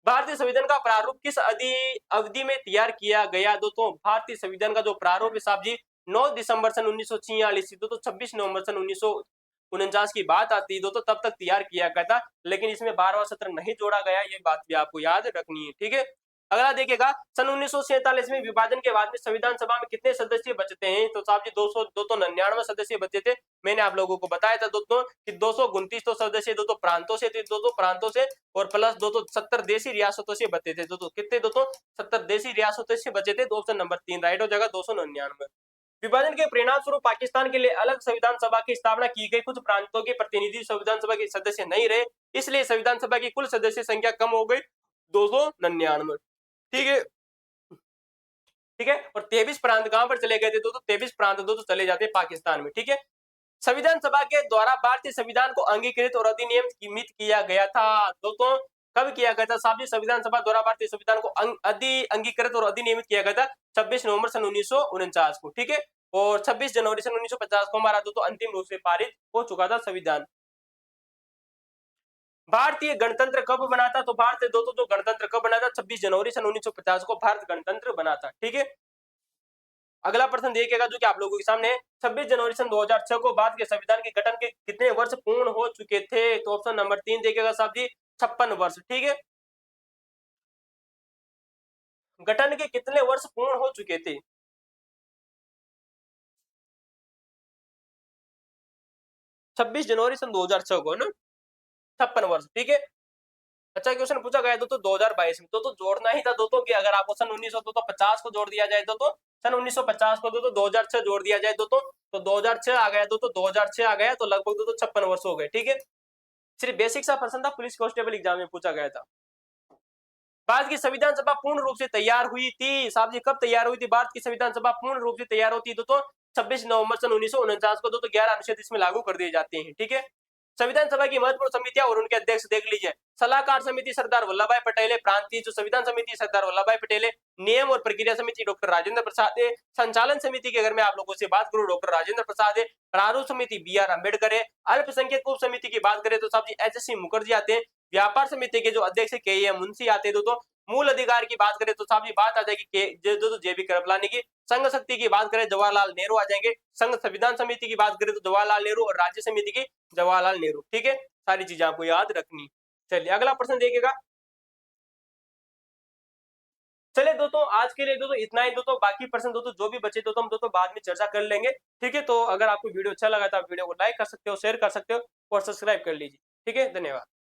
[SPEAKER 1] भारतीय संविधान का प्रारूप किस अवधि में तैयार किया गया दोस्तों? भारतीय संविधान का जो प्रारूप है साहब जी 9 दिसंबर सन 1946 से दोस्तों 26 नवंबर सन 1949 की बात आती है दोस्तों, तब तक तैयार किया गया था। लेकिन इसमें 12वां सत्र नहीं जोड़ा गया, ये बात भी आपको याद रखनी है। ठीक है, अगला देखिएगा, सन 1947 में विभाजन के बाद में संविधान सभा में कितने सदस्य बचते हैं? तो साहब जी 299 सदस्य बचे थे। मैंने आप लोगों को बताया था दोस्तों कि 229 तो सदस्य दोस्तों प्रांतों से थे, दोस्तों प्रांतों से, और प्लस 270 देशी रियासतों से बचे थे दोस्तों। कितने दोस्तों? 70 देशी रियासतों से बचे थे। तो ऑप्शन नंबर 3 राइट हो जाएगा, 299। विभाजन के परिणाम स्वरूप पाकिस्तान के लिए अलग संविधान सभा की स्थापना की गई। कुछ प्रांतों के प्रतिनिधि संविधान सभा के सदस्य नहीं रहे, इसलिए संविधान सभा की कुल सदस्य संख्या कम हो गई 299। ठीक है, ठीक है। और 23 प्रांत कहां पर चले गए थे दोस्तों? 23 प्रांत दोस्तों चले जाते पाकिस्तान में। ठीक है, संविधान सभा के द्वारा भारतीय संविधान को अंगीकृत और अधिनियमित किया गया था दोस्तों। कब किया गया था साहब जी? संविधान सभा द्वारा भारतीय संविधान को अंगीकृत और अधिनियमित किया गया था 26 नवंबर सन 1949 को। ठीक है, और 26 जनवरी सन 1950 को हमारा दोस्तों अंतिम रूप से पारित हो चुका था संविधान। भारतीय गणतंत्र कब बना था? तो भारत दोस्तों जो गणतंत्र कब बना था? 26 जनवरी सन 1950 को भारत गणतंत्र बना था। ठीक है, अगला प्रश्न देखिएगा जो कि आप लोगों के सामने है। 26 जनवरी सन 2006 को भारत के संविधान के गठन के कितने वर्ष पूर्ण हो चुके थे? तो ऑप्शन नंबर 3 देखिएगा साहब जी, 56 वर्ष। ठीक है, गठन के कितने वर्ष पूर्ण हो चुके थे? 26 जनवरी सन 2006 को ना, 56 वर्ष। ठीक है, अच्छा क्वेश्चन पूछा गया तो 2022 में तो जोड़ना ही था दोस्तों कि अगर आपको सन 1950 को जोड़ दिया जाए तो सन 1950 को तो 2006 जोड़ दिया जाए तो 2006 आ गया तो 2006 आ गया तो लगभग तो 56 वर्ष हो गए। ठीक है, सिर्फ बेसिक सा प्रश्न था, पुलिस कांस्टेबल एग्जाम में पूछा गया था। भारत की संविधान सभा पूर्ण रूप से तैयार हुई थी साहब जी, कब तैयार हुई थी? भारत की संविधान सभा पूर्ण रूप से तैयार होती है तो 26 नवंबर सन 1949 को तो 11 अनुच्छेद इसमें लागू कर दिए जाते हैं। ठीक है, संविधान सभा की महत्वपूर्ण समितियां और उनके अध्यक्ष देख लीजिए। सलाहकार समिति सरदार वल्लभ भाई पटेल है, प्रांतीय जो संविधान समिति सरदार वल्लभ भाई पटेल है, नियम और प्रक्रिया समिति डॉक्टर राजेंद्र प्रसाद है, संचालन समिति की अगर मैं आप लोगों से बात करूं डॉक्टर राजेंद्र प्रसाद है, प्रारूप समिति बी.आर. अम्बेडकर है, अल्पसंख्यक उप समिति की बात करें तो साहब जी एच.एस.सी. मुखर्जी आते हैं, व्यापार समिति के जो अध्यक्ष के.एम. मुंशी आते हैं दोस्तों, मूल अधिकार की बात करें तो साहब जी बात आ जाएगी जे.बी. कृपलानी की, संघ शक्ति की बात करें जवाहरलाल नेहरू आ जाएंगे, संघ संविधान समिति की बात करें तो जवाहरलाल नेहरू, और राज्य समिति की जवाहरलाल नेहरू। ठीक है, सारी चीजें आपको याद रखनी। चलिए अगला प्रश्न देखिएगा। चलिए दोस्तों आज के लिए दोस्तों इतना ही दोस्तों, बाकी प्रश्न दोस्तों जो भी बचे दोस्तों हम दोस्तों बाद में चर्चा कर लेंगे। ठीक है, तो अगर आपको वीडियो अच्छा लगा तो आप वीडियो को लाइक कर सकते हो, शेयर कर सकते हो और सब्सक्राइब कर लीजिए। ठीक है, धन्यवाद।